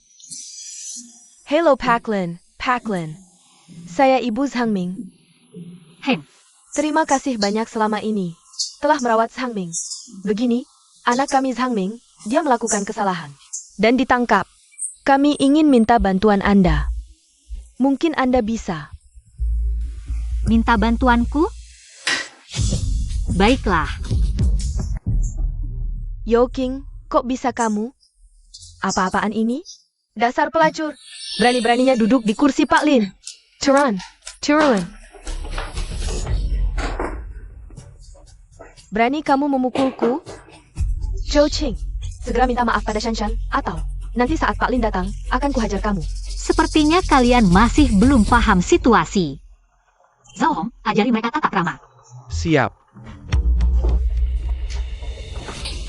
Hello Pak Lin. Saya Ibu Zhang Ming. Hem. Terima kasih banyak selama ini telah merawat Zhang Ming. Begini, anak kami Zhang Ming, dia melakukan kesalahan dan ditangkap. Kami ingin minta bantuan Anda. Mungkin Anda bisa. Minta bantuanku? Baiklah. Yoking, kok bisa kamu? Apa-apaan ini? Dasar pelacur. Berani-beraninya duduk di kursi Pak Lin. Turun. Berani kamu memukulku? Zhou Qing, segera minta maaf pada Shan Shan, atau nanti saat Pak Lin datang, akan kuhajar kamu. Sepertinya kalian masih belum paham situasi. Zhao Hong, ajari mereka tata krama. Siap.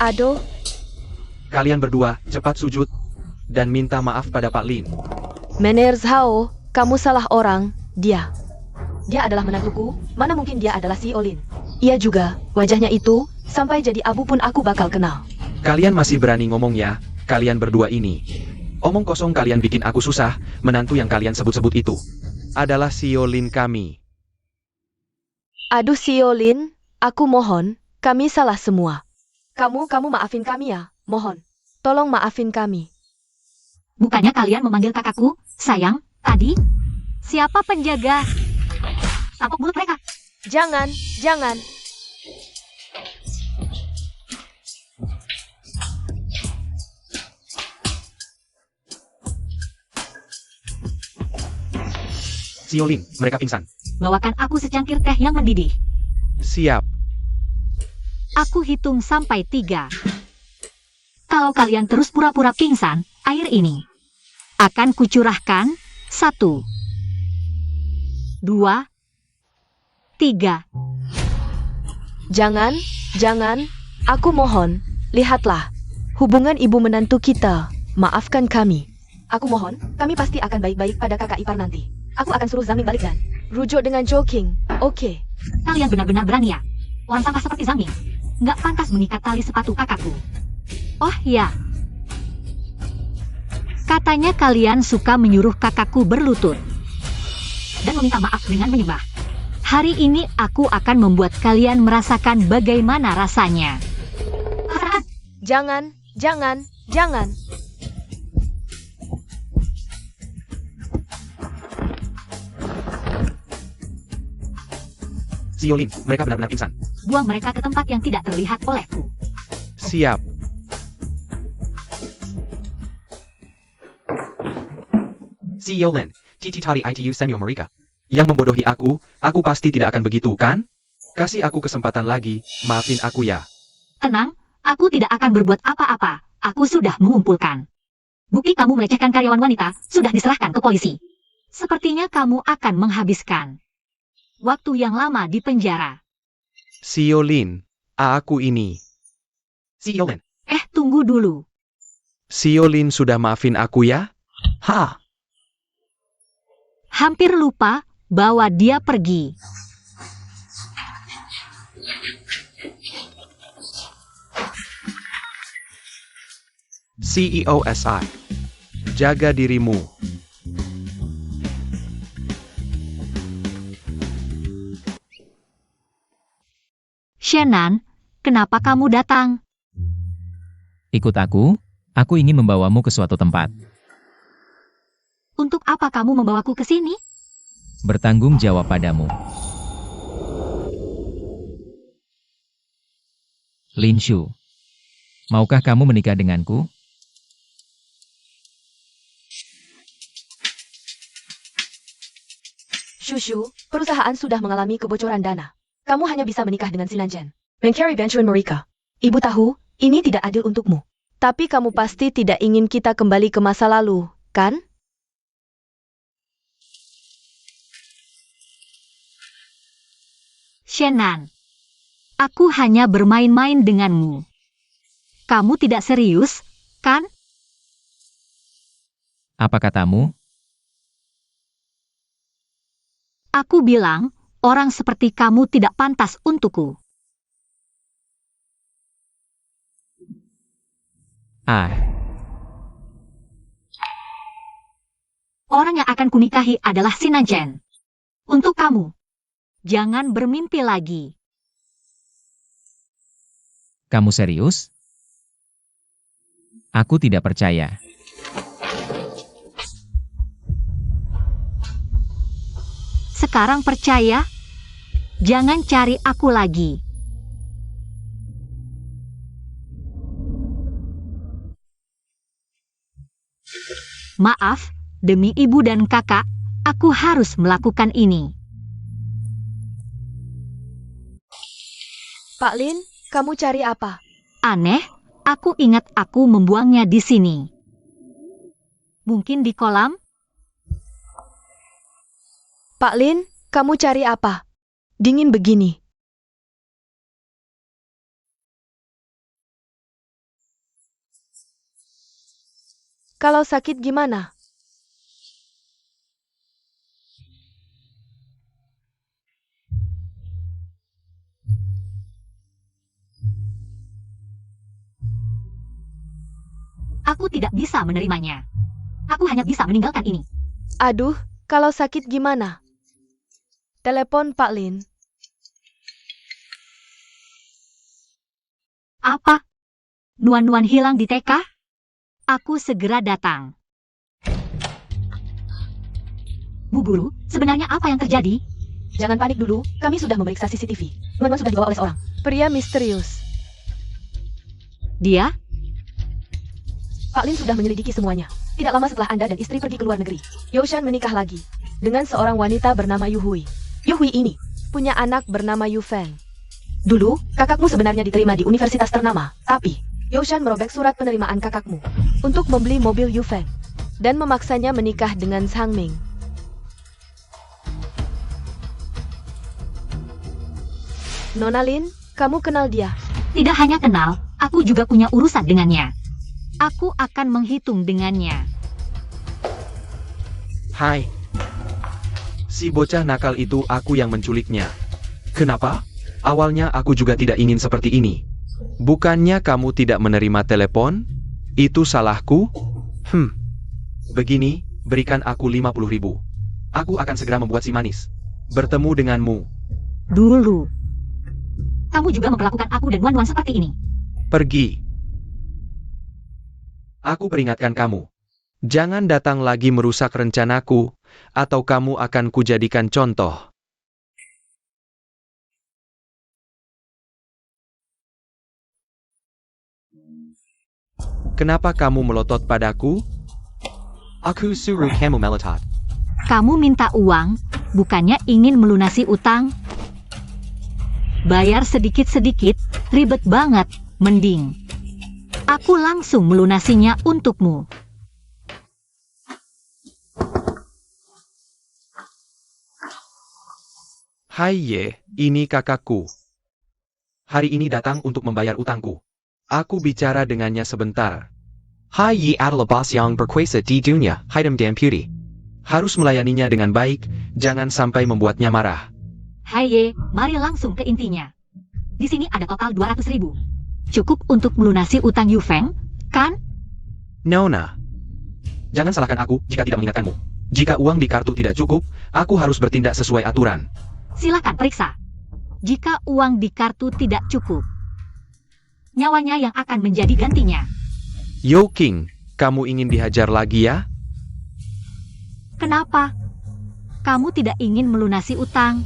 Aduh, Kalian berdua cepat sujud dan minta maaf pada Pak Lin. Mener Zhao, kamu salah orang. Dia adalah menantuku. Mana mungkin dia adalah si Olin. Ia juga, wajahnya itu, sampai jadi abu pun aku bakal kenal. Kalian masih berani ngomong ya, kalian berdua ini. Omong kosong kalian bikin aku susah, menantu yang kalian sebut-sebut itu adalah si Olin kami. Aduh si Olin, aku mohon, kami salah semua. Kamu maafin kami ya, mohon. Tolong maafin kami. Bukannya kalian memanggil kakakku, sayang, tadi? Siapa penjaga? Tampuk mulut mereka. Jangan. Si Olin, mereka pingsan. Bawakan aku secangkir teh yang mendidih. Siap. Aku hitung sampai 3. Kalau kalian terus pura-pura pingsan, air ini akan kucurahkan. 1, 2, 3. Jangan, aku mohon, lihatlah. Hubungan ibu menantu kita, maafkan kami. Aku mohon, kami pasti akan baik-baik pada kakak ipar nanti. Aku akan suruh Zhang Ming balik dan rujuk dengan Joking. Oke. Kalian benar-benar berani ya? Orang sampah seperti Zhang Ming nggak pantas mengikat tali sepatu kakakku. Oh ya. Katanya kalian suka menyuruh kakakku berlutut dan meminta maaf dengan menyembah. Hari ini aku akan membuat kalian merasakan bagaimana rasanya. Jangan. Si Olin, mereka benar-benar pingsan. Buang mereka ke tempat yang tidak terlihat olehku. Siap. Si Olin, Titi Tari ITU Senyo Mereka. Yang membodohi aku pasti tidak akan begitu, kan? Kasih aku kesempatan lagi, maafin aku ya. Tenang, aku tidak akan berbuat apa-apa. Aku sudah mengumpulkan. Bukti kamu melecehkan karyawan wanita sudah diserahkan ke polisi. Sepertinya kamu akan menghabiskan waktu yang lama di penjara. Sio Lin, aku ini. Sio Lin. Tunggu dulu. Sio Lin sudah maafin aku ya? Ha. Hampir lupa bahwa dia pergi. CEO SI. Jaga dirimu. Shannon, kenapa kamu datang? Ikut aku ingin membawamu ke suatu tempat. Untuk apa kamu membawaku ke sini? Bertanggung jawab padamu. Lin Shu, maukah kamu menikah denganku? Shushu, perusahaan sudah mengalami kebocoran dana. Kamu hanya bisa menikah dengan Sinanjan. Mengcarry Benchuan Mereka. Ibu tahu, ini tidak adil untukmu. Tapi kamu pasti tidak ingin kita kembali ke masa lalu, kan? Shannon, aku hanya bermain-main denganmu. Kamu tidak serius, kan? Apa katamu? Aku bilang, orang seperti kamu tidak pantas untukku. Orang yang akan kunikahi adalah Sinanjan. Untuk kamu, jangan bermimpi lagi. Kamu serius? Aku tidak percaya. Sekarang percaya? Jangan cari aku lagi. Maaf, demi ibu dan kakak, aku harus melakukan ini. Pak Lin, kamu cari apa? Aneh, aku ingat aku membuangnya di sini. Mungkin di kolam? Pak Lin, kamu cari apa? Dingin begini. Kalau sakit gimana? Aku tidak bisa menerimanya. Aku hanya bisa meninggalkan ini. Aduh, kalau sakit gimana? Telepon Pak Lin. Apa? Nuan-nuan hilang di TK? Aku segera datang. Bu Guru, sebenarnya apa yang terjadi? Jangan panik dulu, kami sudah memeriksa CCTV. Nuan-nuan sudah dibawa oleh seorang pria misterius. Dia? Pak Lin sudah menyelidiki semuanya. Tidak lama setelah Anda dan istri pergi ke luar negeri, Youshan menikah lagi dengan seorang wanita bernama Yu Hui. Yu Hui ini punya anak bernama Yu Feng. Dulu, kakakmu sebenarnya diterima di universitas ternama, tapi Youshan merobek surat penerimaan kakakmu untuk membeli mobil Yu Feng dan memaksanya menikah dengan Sang Ming. Nona Lin, kamu kenal dia? Tidak hanya kenal, aku juga punya urusan dengannya. Aku akan menghitung dengannya. Hai. Si bocah nakal itu aku yang menculiknya. Kenapa? Awalnya aku juga tidak ingin seperti ini. Bukannya kamu tidak menerima telepon? Itu salahku? Begini, berikan aku 50.000. Aku akan segera membuat si manis bertemu denganmu. Dulu. Kamu juga memperlakukan aku dan Wan-Wan seperti ini. Pergi. Aku peringatkan kamu. Jangan datang lagi merusak rencanaku, atau kamu akan kujadikan contoh. Kenapa kamu melotot padaku? Aku suruh kamu melotot. Kamu minta uang, bukannya ingin melunasi utang? Bayar sedikit-sedikit, ribet banget, mending aku langsung melunasinya untukmu. Hai Ye, ini kakakku. Hari ini datang untuk membayar utangku. Aku bicara dengannya sebentar. Hai Ye adalah bos yang berkuasa di dunia, Hitam dan Putih. Harus melayaninya dengan baik, jangan sampai membuatnya marah. Hai Ye, mari langsung ke intinya. Di sini ada total 200.000. Cukup untuk melunasi utang Yu Feng, kan? Nona, jangan salahkan aku jika tidak mengingatkanmu. Jika uang di kartu tidak cukup, aku harus bertindak sesuai aturan. Silakan periksa. Jika uang di kartu tidak cukup, nyawanya yang akan menjadi gantinya. Yo King, kamu ingin dihajar lagi ya? Kenapa? Kamu tidak ingin melunasi utang?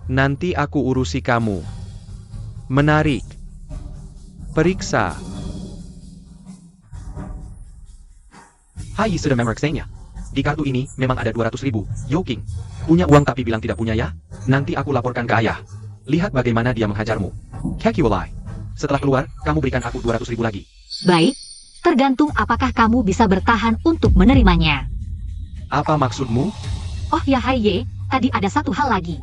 Nanti aku urusi kamu. Menarik. Periksa. Hai, sudah memeriksanya. Di kartu ini memang ada 200.000. Yo King, punya uang tapi bilang tidak punya ya? Nanti aku laporkan ke ayah. Lihat bagaimana dia menghajarmu. Kaki walai. Setelah keluar, kamu berikan aku 200.000 lagi. Baik, tergantung apakah kamu bisa bertahan untuk menerimanya. Apa maksudmu? Oh ya Hai Ye, tadi ada satu hal lagi.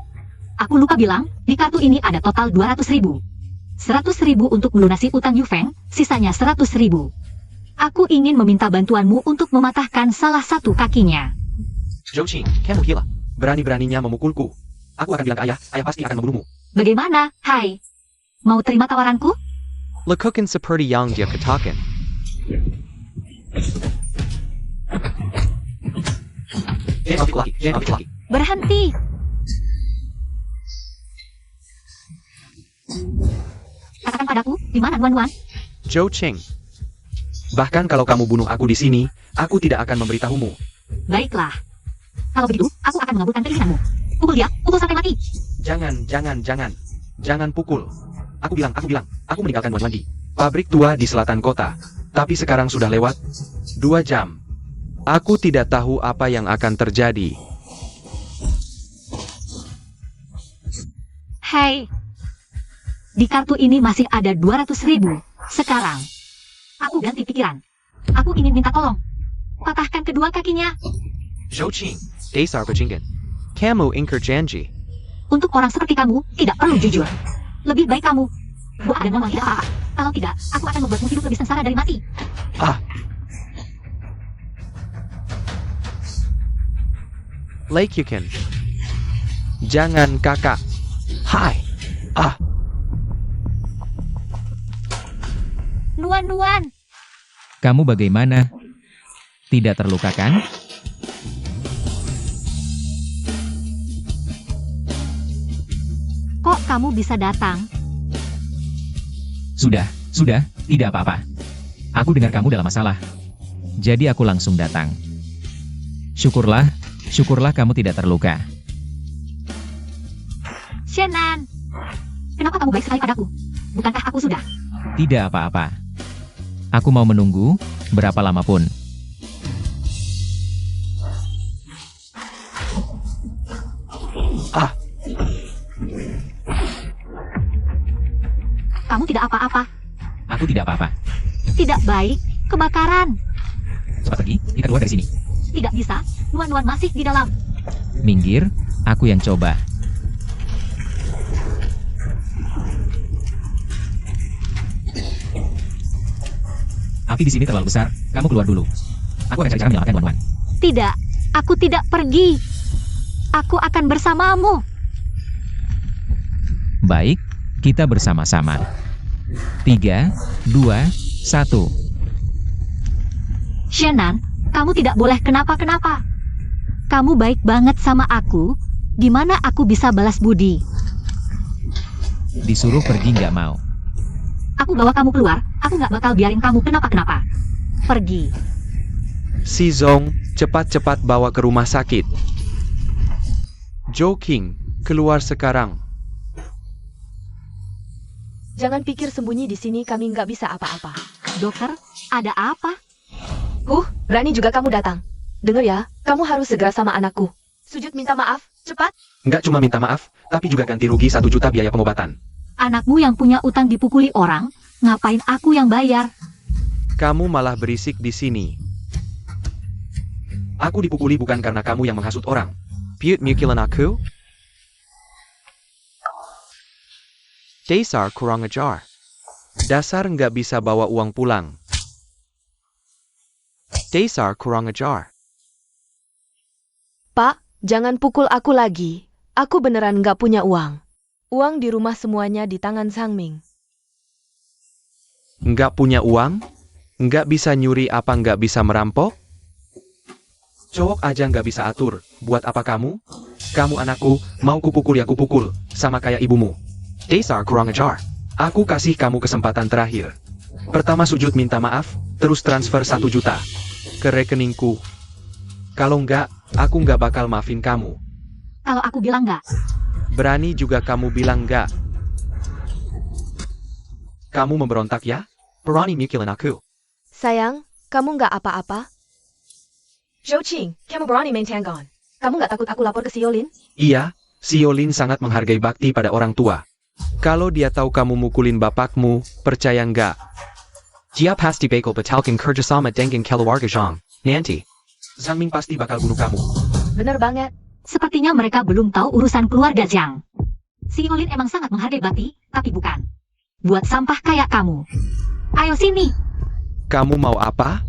Aku lupa bilang, di kartu ini ada total 200.000. 100.000 untuk melunasi utang Yu Feng, sisanya 100.000. Aku ingin meminta bantuanmu untuk mematahkan salah satu kakinya. Zhou Qing, kamu gila. Berani-beraninya memukulku. Aku akan bilang ke ayah, ayah pasti akan membunuhmu. Bagaimana, Hai? Mau terima tawaranku? Lekukan seperti yang dia katakan. Berhenti! Katakan padaku, di mana Wan? Zhou Qing. Bahkan kalau kamu bunuh aku di sini, aku tidak akan memberitahumu. Baiklah. Kalau begitu, aku akan mengabulkan keinginanmu. Pukul dia, pukul sampai mati. Jangan pukul. Aku bilang, aku meninggalkan Wan di pabrik tua di selatan kota. Tapi sekarang sudah lewat 2 jam. Aku tidak tahu apa yang akan terjadi. Hei, di kartu ini masih ada 200.000. Sekarang, aku ganti pikiran. Aku ingin minta tolong. Patahkan kedua kakinya. Zhou Qing, dasar bajingan. Kamu ingkar janji. Untuk orang seperti kamu, tidak perlu jujur. Lebih baik kamu buat dan ngomong tidak apa-apa. Kalau tidak, aku akan membuatmu hidup lebih sengsara dari mati. Lei Kyuken. Jangan kakak. Hai. Nuan. Kamu bagaimana? Tidak terluka kan? Kok kamu bisa datang? Sudah, tidak apa-apa. Aku dengar kamu dalam masalah. Jadi aku langsung datang. Syukurlah kamu tidak terluka. Shannon, kenapa kamu baik sekali padaku? Bukankah aku sudah? Tidak apa-apa. Aku mau menunggu, berapa lama pun. Kamu tidak apa-apa. Aku tidak apa-apa. Tidak baik, kebakaran. Cepat pergi, kita keluar dari sini. Tidak bisa, Nuan masih di dalam. Minggir, aku yang coba. Api di sini terlalu besar, kamu keluar dulu. Aku akan cari cara menyelamatkan Wan. Tidak, aku tidak pergi. Aku akan bersamamu. Baik, kita bersama-sama. 3, 2, 1. Shannon, kamu tidak boleh kenapa-kenapa. Kamu baik banget sama aku. Gimana aku bisa balas budi? Disuruh pergi nggak mau. Aku bawa kamu keluar. Aku nggak bakal biarin kamu kenapa-kenapa. Pergi. Si Zong, cepat-cepat bawa ke rumah sakit. Zhou Qing, keluar sekarang. Jangan pikir sembunyi di sini kami nggak bisa apa-apa. Dokter, ada apa? Berani juga kamu datang. Dengar ya, kamu harus segera sama anakku. Sujud minta maaf, cepat. Nggak cuma minta maaf, tapi juga ganti rugi 1 juta biaya pengobatan. Anakmu yang punya utang dipukuli orang, ngapain aku yang bayar? Kamu malah berisik di sini. Aku dipukuli bukan karena kamu yang menghasut orang. Piut mukilan aku? Dasar kurang ajar. Dasar nggak bisa bawa uang pulang. Dasar kurang ajar. Pak, jangan pukul aku lagi. Aku beneran nggak punya uang. Uang di rumah semuanya di tangan Sangming. Nggak punya uang? Nggak bisa nyuri apa nggak bisa merampok? Cowok aja nggak bisa atur, buat apa kamu? Kamu anakku, mau kupukul ya kupukul, sama kayak ibumu. Dasar kurang ajar. Aku kasih kamu kesempatan terakhir. Pertama sujud minta maaf, terus transfer 1 juta ke rekeningku. Kalau nggak, aku nggak bakal maafin kamu. Kalau aku bilang nggak, Berani juga kamu bilang nggak. Kamu memberontak ya? Berani mukilin aku. Sayang, kamu nggak apa-apa? Zhou Qing, kamu berani main tanggon. Kamu nggak takut aku lapor ke Xiaolin? Iya, Xiaolin sangat menghargai bakti pada orang tua. Kalau dia tahu kamu mukulin bapakmu, percaya nggak? Dia pasti bakal batalkan kerjasama dengan keluarga Zhang. Nanti, Zhang Ming pasti bakal bunuh kamu. Bener banget. sepertinya mereka belum tahu urusan keluarga Zhang. Si Olin emang sangat menghargai bakti, tapi bukan buat sampah kayak kamu. Ayo sini. Kamu mau apa?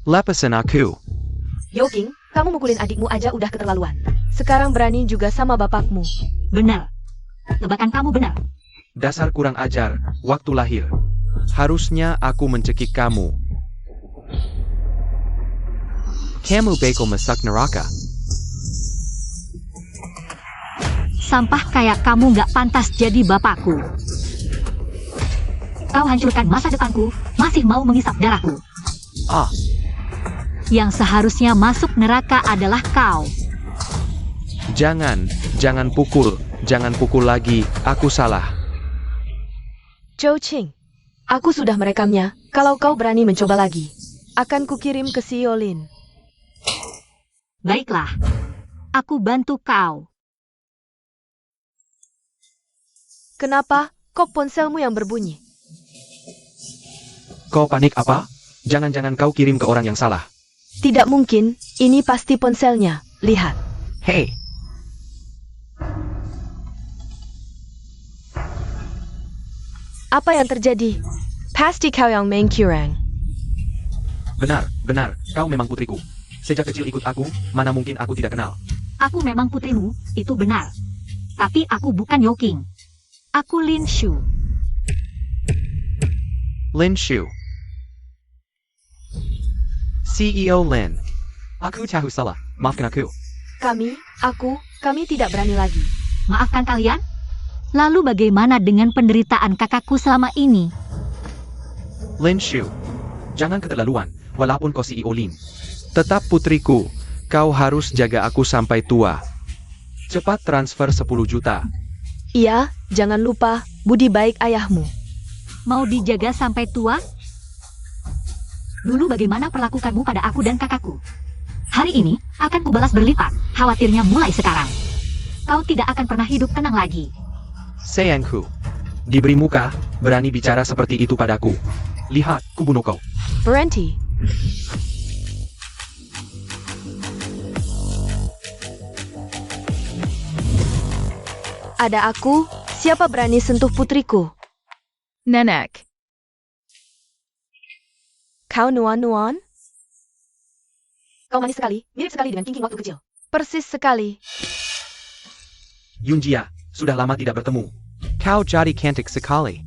Lepasin aku. Yoking, kamu mukulin adikmu aja udah keterlaluan. Sekarang berani juga sama bapakmu. Benar. Tebakan kamu benar. Dasar kurang ajar, waktu lahir. Harusnya aku mencekik kamu. Kamu bakal masuk neraka. Sampah kayak kamu nggak pantas jadi bapakku. Kau hancurkan masa depanku, masih mau mengisap darahku. Ah, Yang seharusnya masuk neraka adalah kau. jangan pukul lagi, aku salah. Zhou Qing, aku sudah merekamnya. Kalau kau berani mencoba lagi, akan kukirim ke Xiaolin. Baiklah. Aku bantu kau. Kenapa kok ponselmu yang berbunyi? Kau panik apa? Jangan-jangan kau kirim ke orang yang salah. Tidak mungkin, ini pasti ponselnya. Lihat. Hei, Apa yang terjadi? Pasti kau yang main curang. benar, kau memang putriku. Sejak kecil ikut aku, mana mungkin aku tidak kenal. Aku memang putrimu, itu benar. Tapi aku bukan Yoking. Aku Lin Shu. Lin Shu. CEO Lin. Aku tahu salah, maafkan aku. Kami tidak berani lagi. Maafkan kalian? Lalu bagaimana dengan penderitaan kakakku selama ini? Lin Shu. Jangan keterlaluan, walaupun kau CEO Lin. Tetap putriku, kau harus jaga aku sampai tua. Cepat transfer 10 juta. Iya, jangan lupa budi baik ayahmu. Mau dijaga sampai tua? Dulu bagaimana perlakukanmu pada aku dan kakakku? Hari ini akan kubalas berlipat, khawatirnya mulai sekarang. Kau tidak akan pernah hidup tenang lagi. Sayangku, diberi muka, berani bicara seperti itu padaku. Lihat, ku bunuh kau. Berhenti. Ada aku, siapa berani sentuh putriku? Nenek. Kau nuan-nuan? Kau manis sekali, mirip sekali dengan King waktu kecil. Persis sekali. Yunjia, sudah lama tidak bertemu. Kau jadi cantik sekali.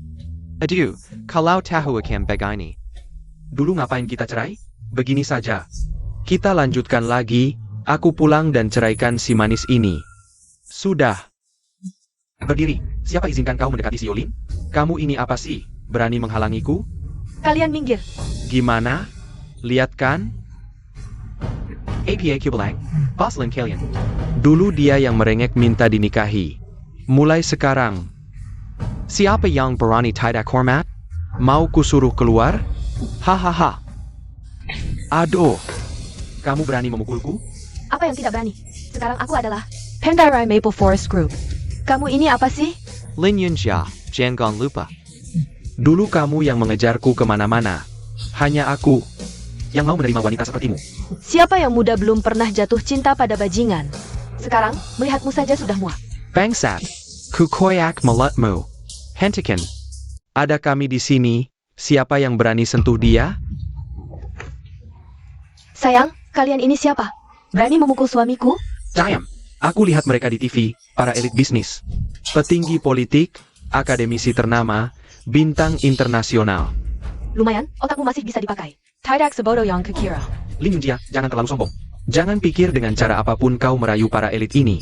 Aduh, kalau tahu akan begini. Dulu ngapain kita cerai? Begini saja. Kita lanjutkan lagi, aku pulang dan ceraikan si manis ini. Sudah. Berdiri, siapa izinkan kau mendekati si Yolin? Kamu ini apa sih? Berani menghalangiku? Kalian minggir. Gimana? Lihat kan? APA Kubelang, Boslin kalian. Dulu dia yang merengek minta dinikahi. Mulai sekarang, siapa yang berani tidak hormat? Mau kusuruh keluar? Hahaha. Aduh, Kamu berani memukulku? Apa yang tidak berani? Sekarang aku adalah Pandarai Maple Forest Group. Kamu ini apa sih? Lin Yunjia, jangan lupa. Dulu kamu yang mengejarku kemana-mana. Hanya aku yang mau menerima wanita sepertimu. Siapa yang muda belum pernah jatuh cinta pada bajingan? Sekarang, melihatmu saja sudah muak. Bangsat, ku koyak mulutmu. Hentikan. Ada kami di sini. Siapa yang berani sentuh dia? Sayang, kalian ini siapa? Berani memukul suamiku? Diam. Aku lihat mereka di TV, para elit bisnis. Petinggi politik, akademisi ternama, bintang internasional. Lumayan, otakmu masih bisa dipakai. Tidak sebodoh yang kekira. Lin Yunjia, jangan terlalu sombong. Jangan pikir dengan cara apapun kau merayu para elit ini.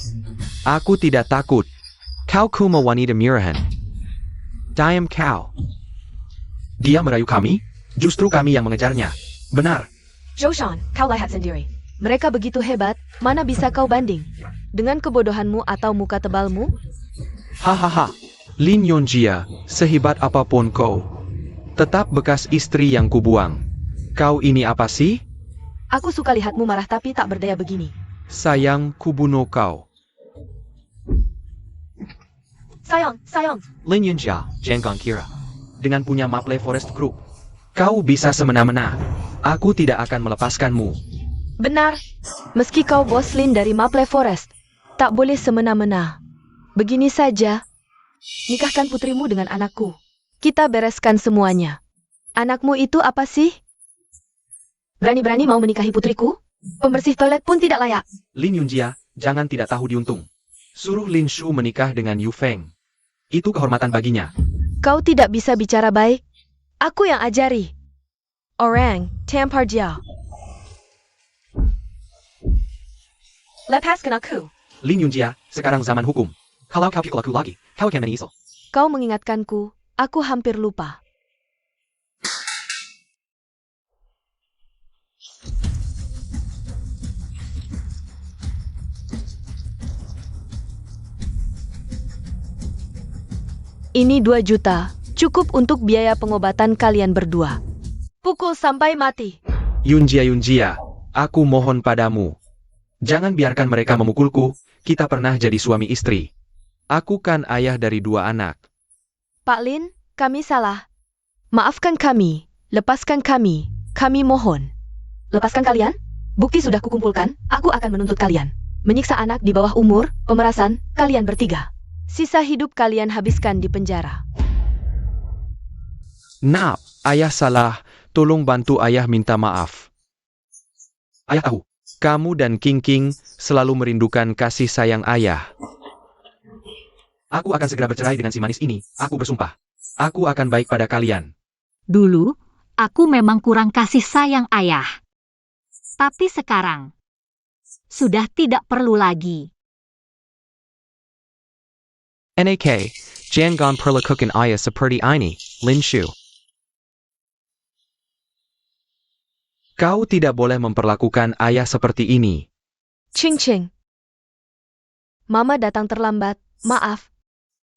Aku tidak takut. Kau kuma wanita murahan. Diam kau. Dia merayu kami, justru kami yang mengejarnya. Benar. Joshan, kau lihat sendiri. Mereka begitu hebat, mana bisa kau banding? Dengan kebodohanmu atau muka tebalmu? Hahaha. Lin Yunjia, sehebat apapun kau, tetap bekas istri yang kubuang. Kau ini apa sih? Aku suka lihatmu marah tapi tak berdaya begini. Sayang, kubunuh kau. Sayang. Lin Yunjia, jangan kira. Dengan punya Maple Forest Group, kau bisa semena-mena. Aku tidak akan melepaskanmu. Benar. Meski kau bos Lin dari Maple Forest, tak boleh semena-mena. Begini saja. Nikahkan putrimu dengan anakku. Kita bereskan semuanya. Anakmu itu apa sih? Berani-berani mau menikahi putriku? Pembersih toilet pun tidak layak. Lin Yunjia, jangan tidak tahu diuntung. Suruh Lin Shu menikah dengan Yu Feng. Itu kehormatan baginya. Kau tidak bisa bicara baik. Aku yang ajari. Orang, tampar dia. Lepaskan aku. Lin Yunjia, sekarang zaman hukum. Kalau kau pikul aku lagi, kau akan menyesal. Kau mengingatkanku, aku hampir lupa. Ini 2 juta, cukup untuk biaya pengobatan kalian berdua. Pukul sampai mati. Yunjia, aku mohon padamu. Jangan biarkan mereka memukulku, kita pernah jadi suami istri. Aku kan ayah dari 2 anak. Pak Lin, kami salah. Maafkan kami, lepaskan kami mohon. Lepaskan kalian? Bukti sudah kukumpulkan, aku akan menuntut kalian. Menyiksa anak di bawah umur, pemerasan, kalian bertiga. Sisa hidup kalian habiskan di penjara. Nah, ayah salah, tolong bantu ayah minta maaf. Ayah tahu, kamu dan King King selalu merindukan kasih sayang ayah. Aku akan segera bercerai dengan si manis ini, aku bersumpah. Aku akan baik pada kalian. Dulu, aku memang kurang kasih sayang ayah. Tapi sekarang, sudah tidak perlu lagi. NAK, jangan perlakukan ayah seperti ini, Lin Shu. Kau tidak boleh memperlakukan ayah seperti ini. Ching. Mama datang terlambat, maaf.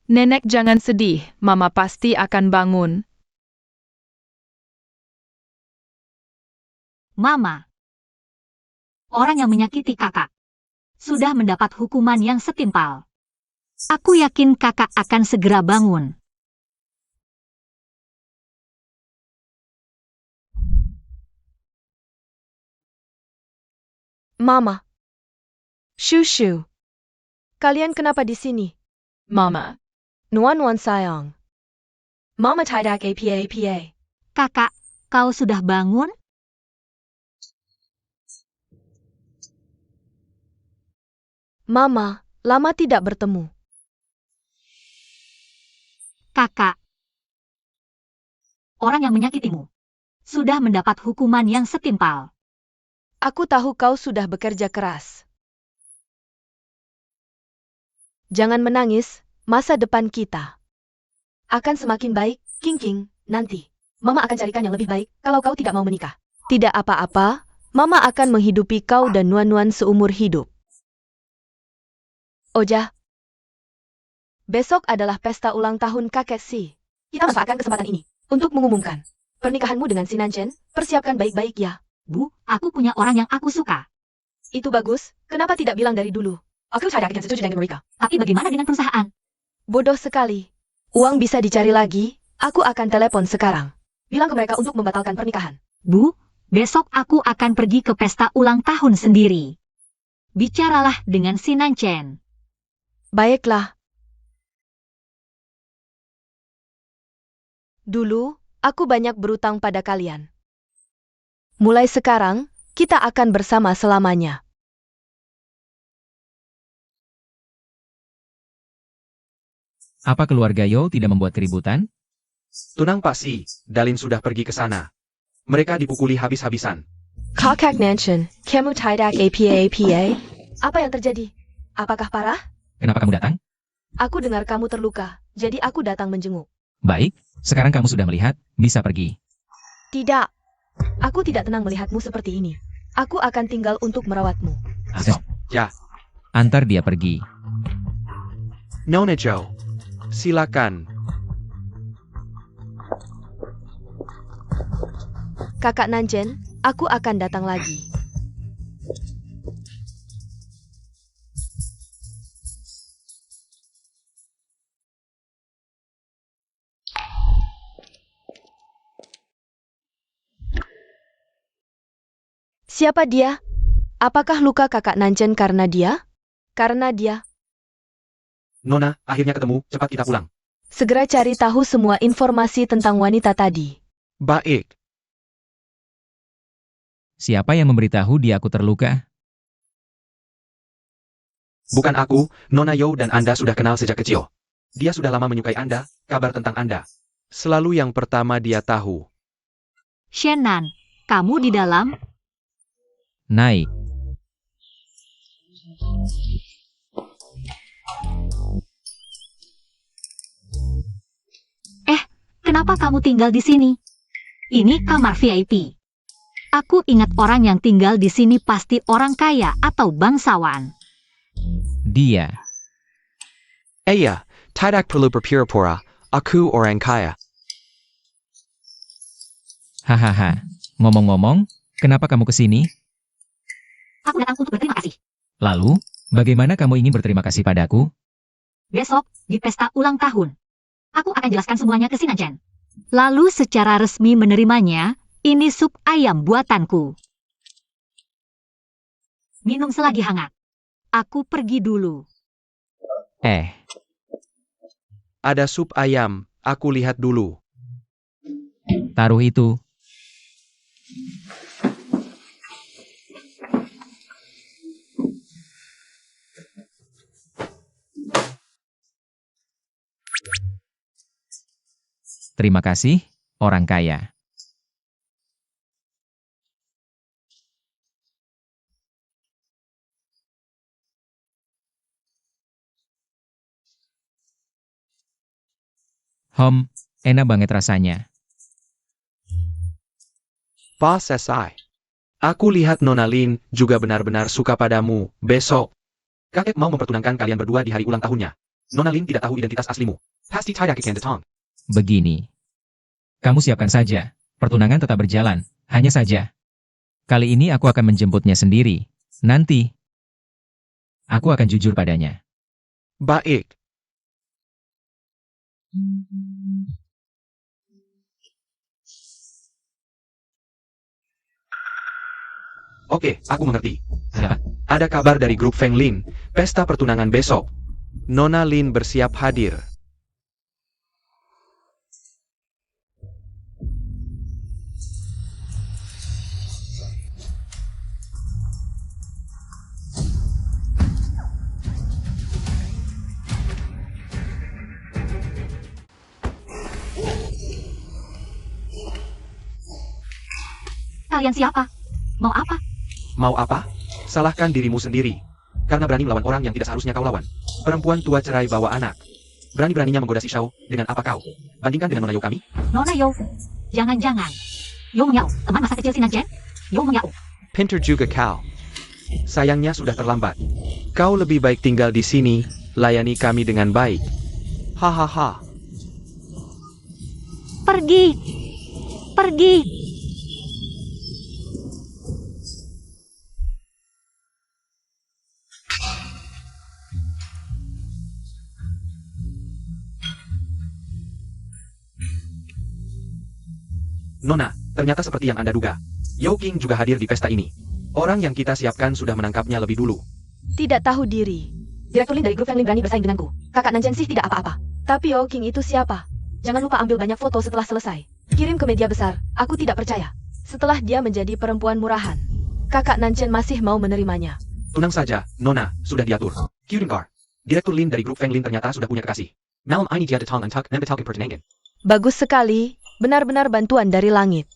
Nenek jangan sedih, Mama pasti akan bangun. Mama, orang yang menyakiti kakak, sudah mendapat hukuman yang setimpal. Aku yakin kakak akan segera bangun. Mama. Shushu. Kalian kenapa di sini? Mama, Nuan sayang. Mama tidak apa. Kakak, kau sudah bangun? Mama, lama tidak bertemu. Kakak, orang yang menyakitimu, sudah mendapat hukuman yang setimpal. Aku tahu kau sudah bekerja keras. Jangan menangis, masa depan kita akan semakin baik, King, nanti. Mama akan carikan yang lebih baik kalau kau tidak mau menikah. Tidak apa-apa, Mama akan menghidupi kau dan Nuan seumur hidup. Oja, besok adalah pesta ulang tahun kakek Si. Kita manfaatkan kesempatan ini untuk mengumumkan pernikahanmu dengan si Nanchen. Persiapkan baik-baik ya. Bu, aku punya orang yang aku suka. Itu bagus. Kenapa tidak bilang dari dulu? Aku tidak akan setuju dengan mereka. Tapi bagaimana dengan perusahaan? Bodoh sekali. Uang bisa dicari lagi. Aku akan telepon sekarang. Bilang ke mereka untuk membatalkan pernikahan. Bu, besok aku akan pergi ke pesta ulang tahun sendiri. Bicaralah dengan si Nanchen. Baiklah. Dulu, aku banyak berutang pada kalian. Mulai sekarang, kita akan bersama selamanya. Apa keluarga Yo tidak membuat keributan? Tunang pasti, Dalin sudah pergi ke sana. Mereka dipukuli habis-habisan. Kakak Nanchen, kamu tidak apa? Apa yang terjadi? Apakah parah? Kenapa kamu datang? Aku dengar kamu terluka, jadi aku datang menjenguk. Baik, sekarang kamu sudah melihat, bisa pergi. Tidak. Aku tidak tenang melihatmu seperti ini. Aku akan tinggal untuk merawatmu. Stop. Ya, Antar dia pergi. Nona Joe. Silakan. Kakak Nanchen, aku akan datang lagi. Siapa dia? Apakah luka kakak Nanchen karena dia? Karena dia. Nona, akhirnya ketemu, cepat kita pulang. Segera cari tahu semua informasi tentang wanita tadi. Baik. Siapa yang memberitahu dia aku terluka? Bukan aku, Nona Yo dan Anda sudah kenal sejak kecil. Dia sudah lama menyukai Anda, kabar tentang Anda. Selalu yang pertama dia tahu. Shannon, kamu di dalam? Naik. Kenapa kamu tinggal di sini? Ini kamar VIP. Aku ingat orang yang tinggal di sini pasti orang kaya atau bangsawan. Dia. Iya, tidak perlu berpura-pura, aku orang kaya. Hahaha. Ngomong-ngomong, kenapa kamu ke sini? Aku datang untuk berterima kasih. Lalu, bagaimana kamu ingin berterima kasih padaku? Besok, di pesta ulang tahun. Aku akan jelaskan semuanya ke si Nanchen. Lalu secara resmi menerimanya, ini sup ayam buatanku. Minum selagi hangat. Aku pergi dulu. Ada sup ayam, aku lihat dulu. Taruh itu. Terima kasih, orang kaya. Enak banget rasanya. Pas SI. Aku lihat Nona Lin juga benar-benar suka padamu, besok. Kakek mau mempertunangkan kalian berdua di hari ulang tahunnya. Nona Lin tidak tahu identitas aslimu. Pasti tidak ikan detong. Begini. Kamu siapkan saja. Pertunangan tetap berjalan. Hanya saja. Kali ini aku akan menjemputnya sendiri. Nanti. Aku akan jujur padanya. Baik. Oke, aku mengerti. Siapa? Ada kabar dari grup Feng Lin, pesta pertunangan besok. Nona Lin bersiap hadir. Kalian siapa? Mau apa? Mau apa? Salahkan dirimu sendiri. Karena berani melawan orang yang tidak seharusnya kau lawan. Perempuan tua cerai bawa anak. Berani-beraninya menggoda si Shao, dengan apa kau? Bandingkan dengan Nona Yo kami? Nona Yo. Jangan-jangan. Yo Mengyao, teman masa kecil si Nanchen? Yo Mengyao. Pinter juga kau. Sayangnya sudah terlambat. Kau lebih baik tinggal di sini, layani kami dengan baik. Hahaha. Pergi. Pergi. Nona, ternyata seperti yang Anda duga. Yao King juga hadir di pesta ini. Orang yang kita siapkan sudah menangkapnya lebih dulu. Tidak tahu diri. Direktur Lin dari grup Fenglin berani bersaing denganku. Kakak Nanchen sih tidak apa-apa. Tapi Yao King itu siapa? Jangan lupa ambil banyak foto setelah selesai. Kirim ke media besar. Aku tidak percaya. Setelah dia menjadi perempuan murahan, kakak Nanchen masih mau menerimanya. Tenang saja, Nona, sudah diatur. Kyurinkar, Direktur Lin dari grup Fenglin ternyata sudah punya kekasih. Malam ini dia datang untuk membatalkan pertunangan. Bagus sekali. Benar-benar bantuan dari langit.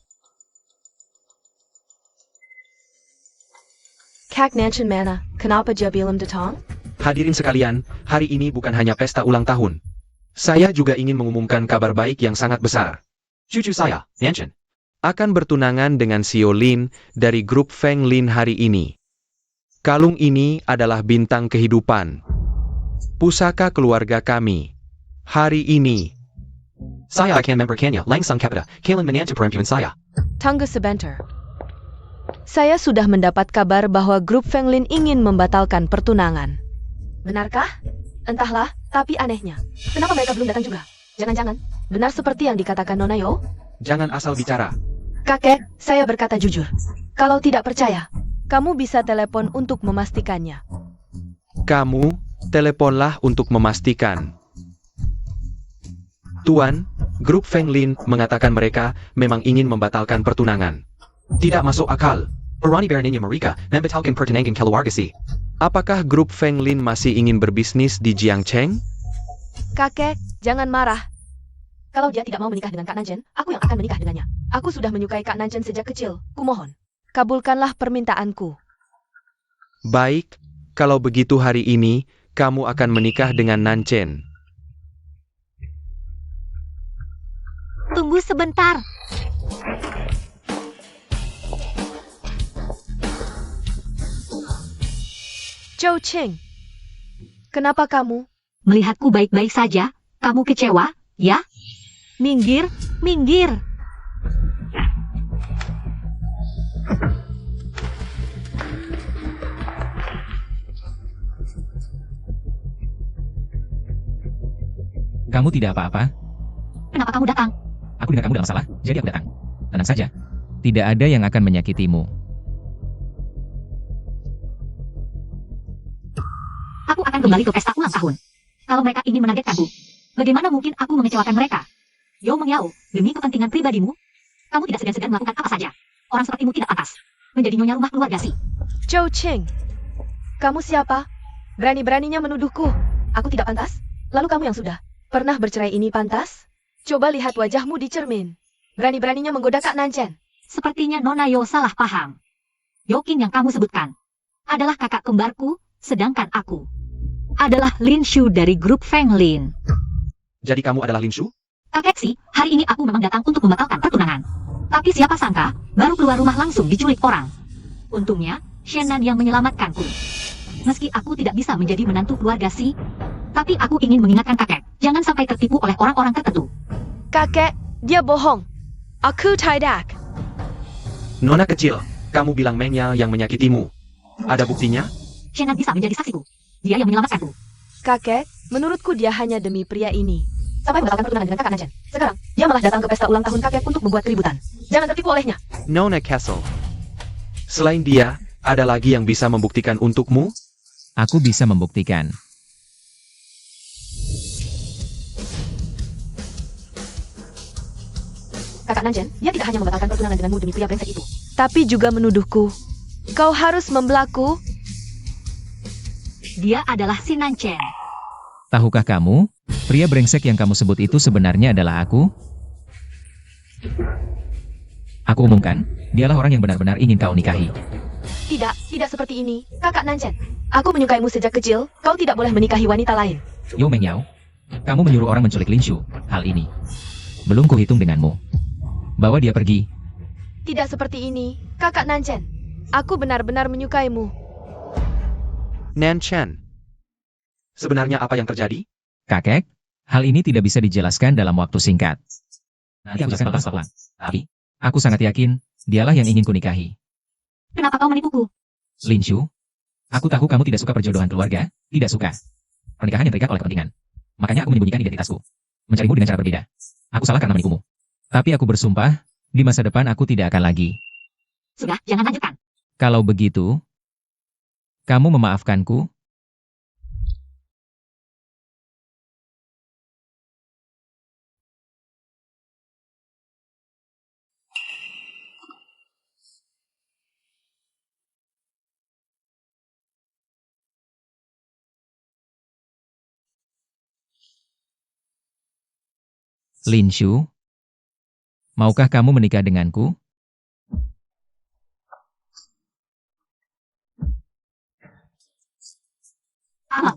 Kak Nanchen mana? Kenapa dia belum datang? Hadirin sekalian, hari ini bukan hanya pesta ulang tahun. Saya juga ingin mengumumkan kabar baik yang sangat besar. Cucu saya, Nanchen, akan bertunangan dengan Xiao Lin dari grup Feng Lin hari ini. Kalung ini adalah bintang kehidupan. Pusaka keluarga kami. Hari ini. Saya akan memberikannya langsung kepada kalian menantu perempuan saya. Tunggu sebentar. Saya sudah mendapat kabar bahwa grup Feng Lin ingin membatalkan pertunangan. Benarkah? Entahlah, tapi anehnya. Kenapa mereka belum datang juga? Jangan-jangan, benar seperti yang dikatakan Nona Yo? Jangan asal bicara. Kakek, saya berkata jujur. Kalau tidak percaya, kamu bisa telepon untuk memastikannya. Kamu, teleponlah untuk memastikan. Tuan, grup Feng Lin mengatakan mereka memang ingin membatalkan pertunangan. Tidak masuk akal. Berani beraninya mereka membatalkan pertunangan keluarga si. Apakah grup Feng Lin masih ingin berbisnis di Jiangcheng? Kakek, jangan marah. Kalau dia tidak mau menikah dengan Kak Nanchen, aku yang akan menikah dengannya. Aku sudah menyukai Kak Nanchen sejak kecil. Kumohon, kabulkanlah permintaanku. Baik, kalau begitu hari ini, kamu akan menikah dengan Nanchen. Tunggu sebentar. Zhou Qing, kenapa kamu? Melihatku baik-baik saja, kamu kecewa, ya? Minggir, minggir. Kamu tidak apa-apa? Kenapa kamu datang? Aku dengar kamu dalam masalah, jadi aku datang. Tenang saja. Tidak ada yang akan menyakitimu. Aku akan kembali ke pesta ulang tahun. Kalau mereka ingin mengagetkanku, bagaimana mungkin aku mengecewakan mereka? Yo Mengyao, demi kepentingan pribadimu, kamu tidak segan-segan melakukan apa saja. Orang sepertimu tidak pantas menjadi nyonya rumah keluarga si. Zhou Qing, kamu siapa? Berani-beraninya menuduhku. Aku tidak pantas? Lalu kamu yang sudah pernah bercerai ini pantas? Coba lihat wajahmu di cermin. Berani-beraninya menggoda Kak Nanchen. Sepertinya Nona Yo salah paham. Yo King yang kamu sebutkan adalah kakak kembarku, sedangkan aku adalah Lin Shu dari grup Feng Lin. Jadi kamu adalah Lin Shu? Kakek si, hari ini aku memang datang untuk membatalkan pertunangan. Tapi siapa sangka, baru keluar rumah langsung diculik orang. Untungnya, Shannon yang menyelamatkanku. Meski aku tidak bisa menjadi menantu keluarga si, tapi aku ingin mengingatkan kakek, jangan sampai tertipu oleh orang-orang tertentu. Kakek, dia bohong. Aku tidak. Nona kecil, kamu bilang Mengnya yang menyakitimu. Ada buktinya? Shannon bisa menjadi saksiku. Dia yang menyelamatkanku. Kakek, menurutku dia hanya demi pria ini. Sampai membatalkan pertunangan dengan kakak Nanchen. Sekarang, dia malah datang ke pesta ulang tahun kakek untuk membuat keributan. Jangan tertipu olehnya. Nona Castle. Selain dia, ada lagi yang bisa membuktikan untukmu? Aku bisa membuktikan. Kakak Nanchen, dia tidak hanya membatalkan pertunangan denganmu demi pria brengsek itu, tapi juga menuduhku. Kau harus membelaku. Dia adalah si Nanchen. Tahukah kamu, pria brengsek yang kamu sebut itu sebenarnya adalah aku? Aku umumkan, dialah orang yang benar-benar ingin kau nikahi. Tidak seperti ini, kakak Nanchen. Aku menyukaimu sejak kecil, kau tidak boleh menikahi wanita lain. Yo Mengyao, kamu menyuruh orang menculik Lin Shu. Hal ini belum kuhitung denganmu. Bawa dia pergi. Tidak seperti ini, kakak Nanchen. Aku benar-benar menyukaimu. Nanchen. Sebenarnya apa yang terjadi? Kakek, hal ini tidak bisa dijelaskan dalam waktu singkat. Nanti aku akan pelan-pelan. Tapi, aku sangat yakin, dialah yang ingin kunikahi. Kenapa kau menipuku? Lin Shu, aku tahu kamu tidak suka perjodohan keluarga, tidak suka pernikahan yang terikat oleh kepentingan. Makanya aku menyembunyikan identitasku. Mencarimu dengan cara berbeda. Aku salah karena menipumu. Tapi aku bersumpah, Di masa depan aku tidak akan lagi. Sudah, jangan lanjutkan. Kalau begitu, kamu memaafkanku? Lin Shu, maukah kamu menikah denganku? Ah.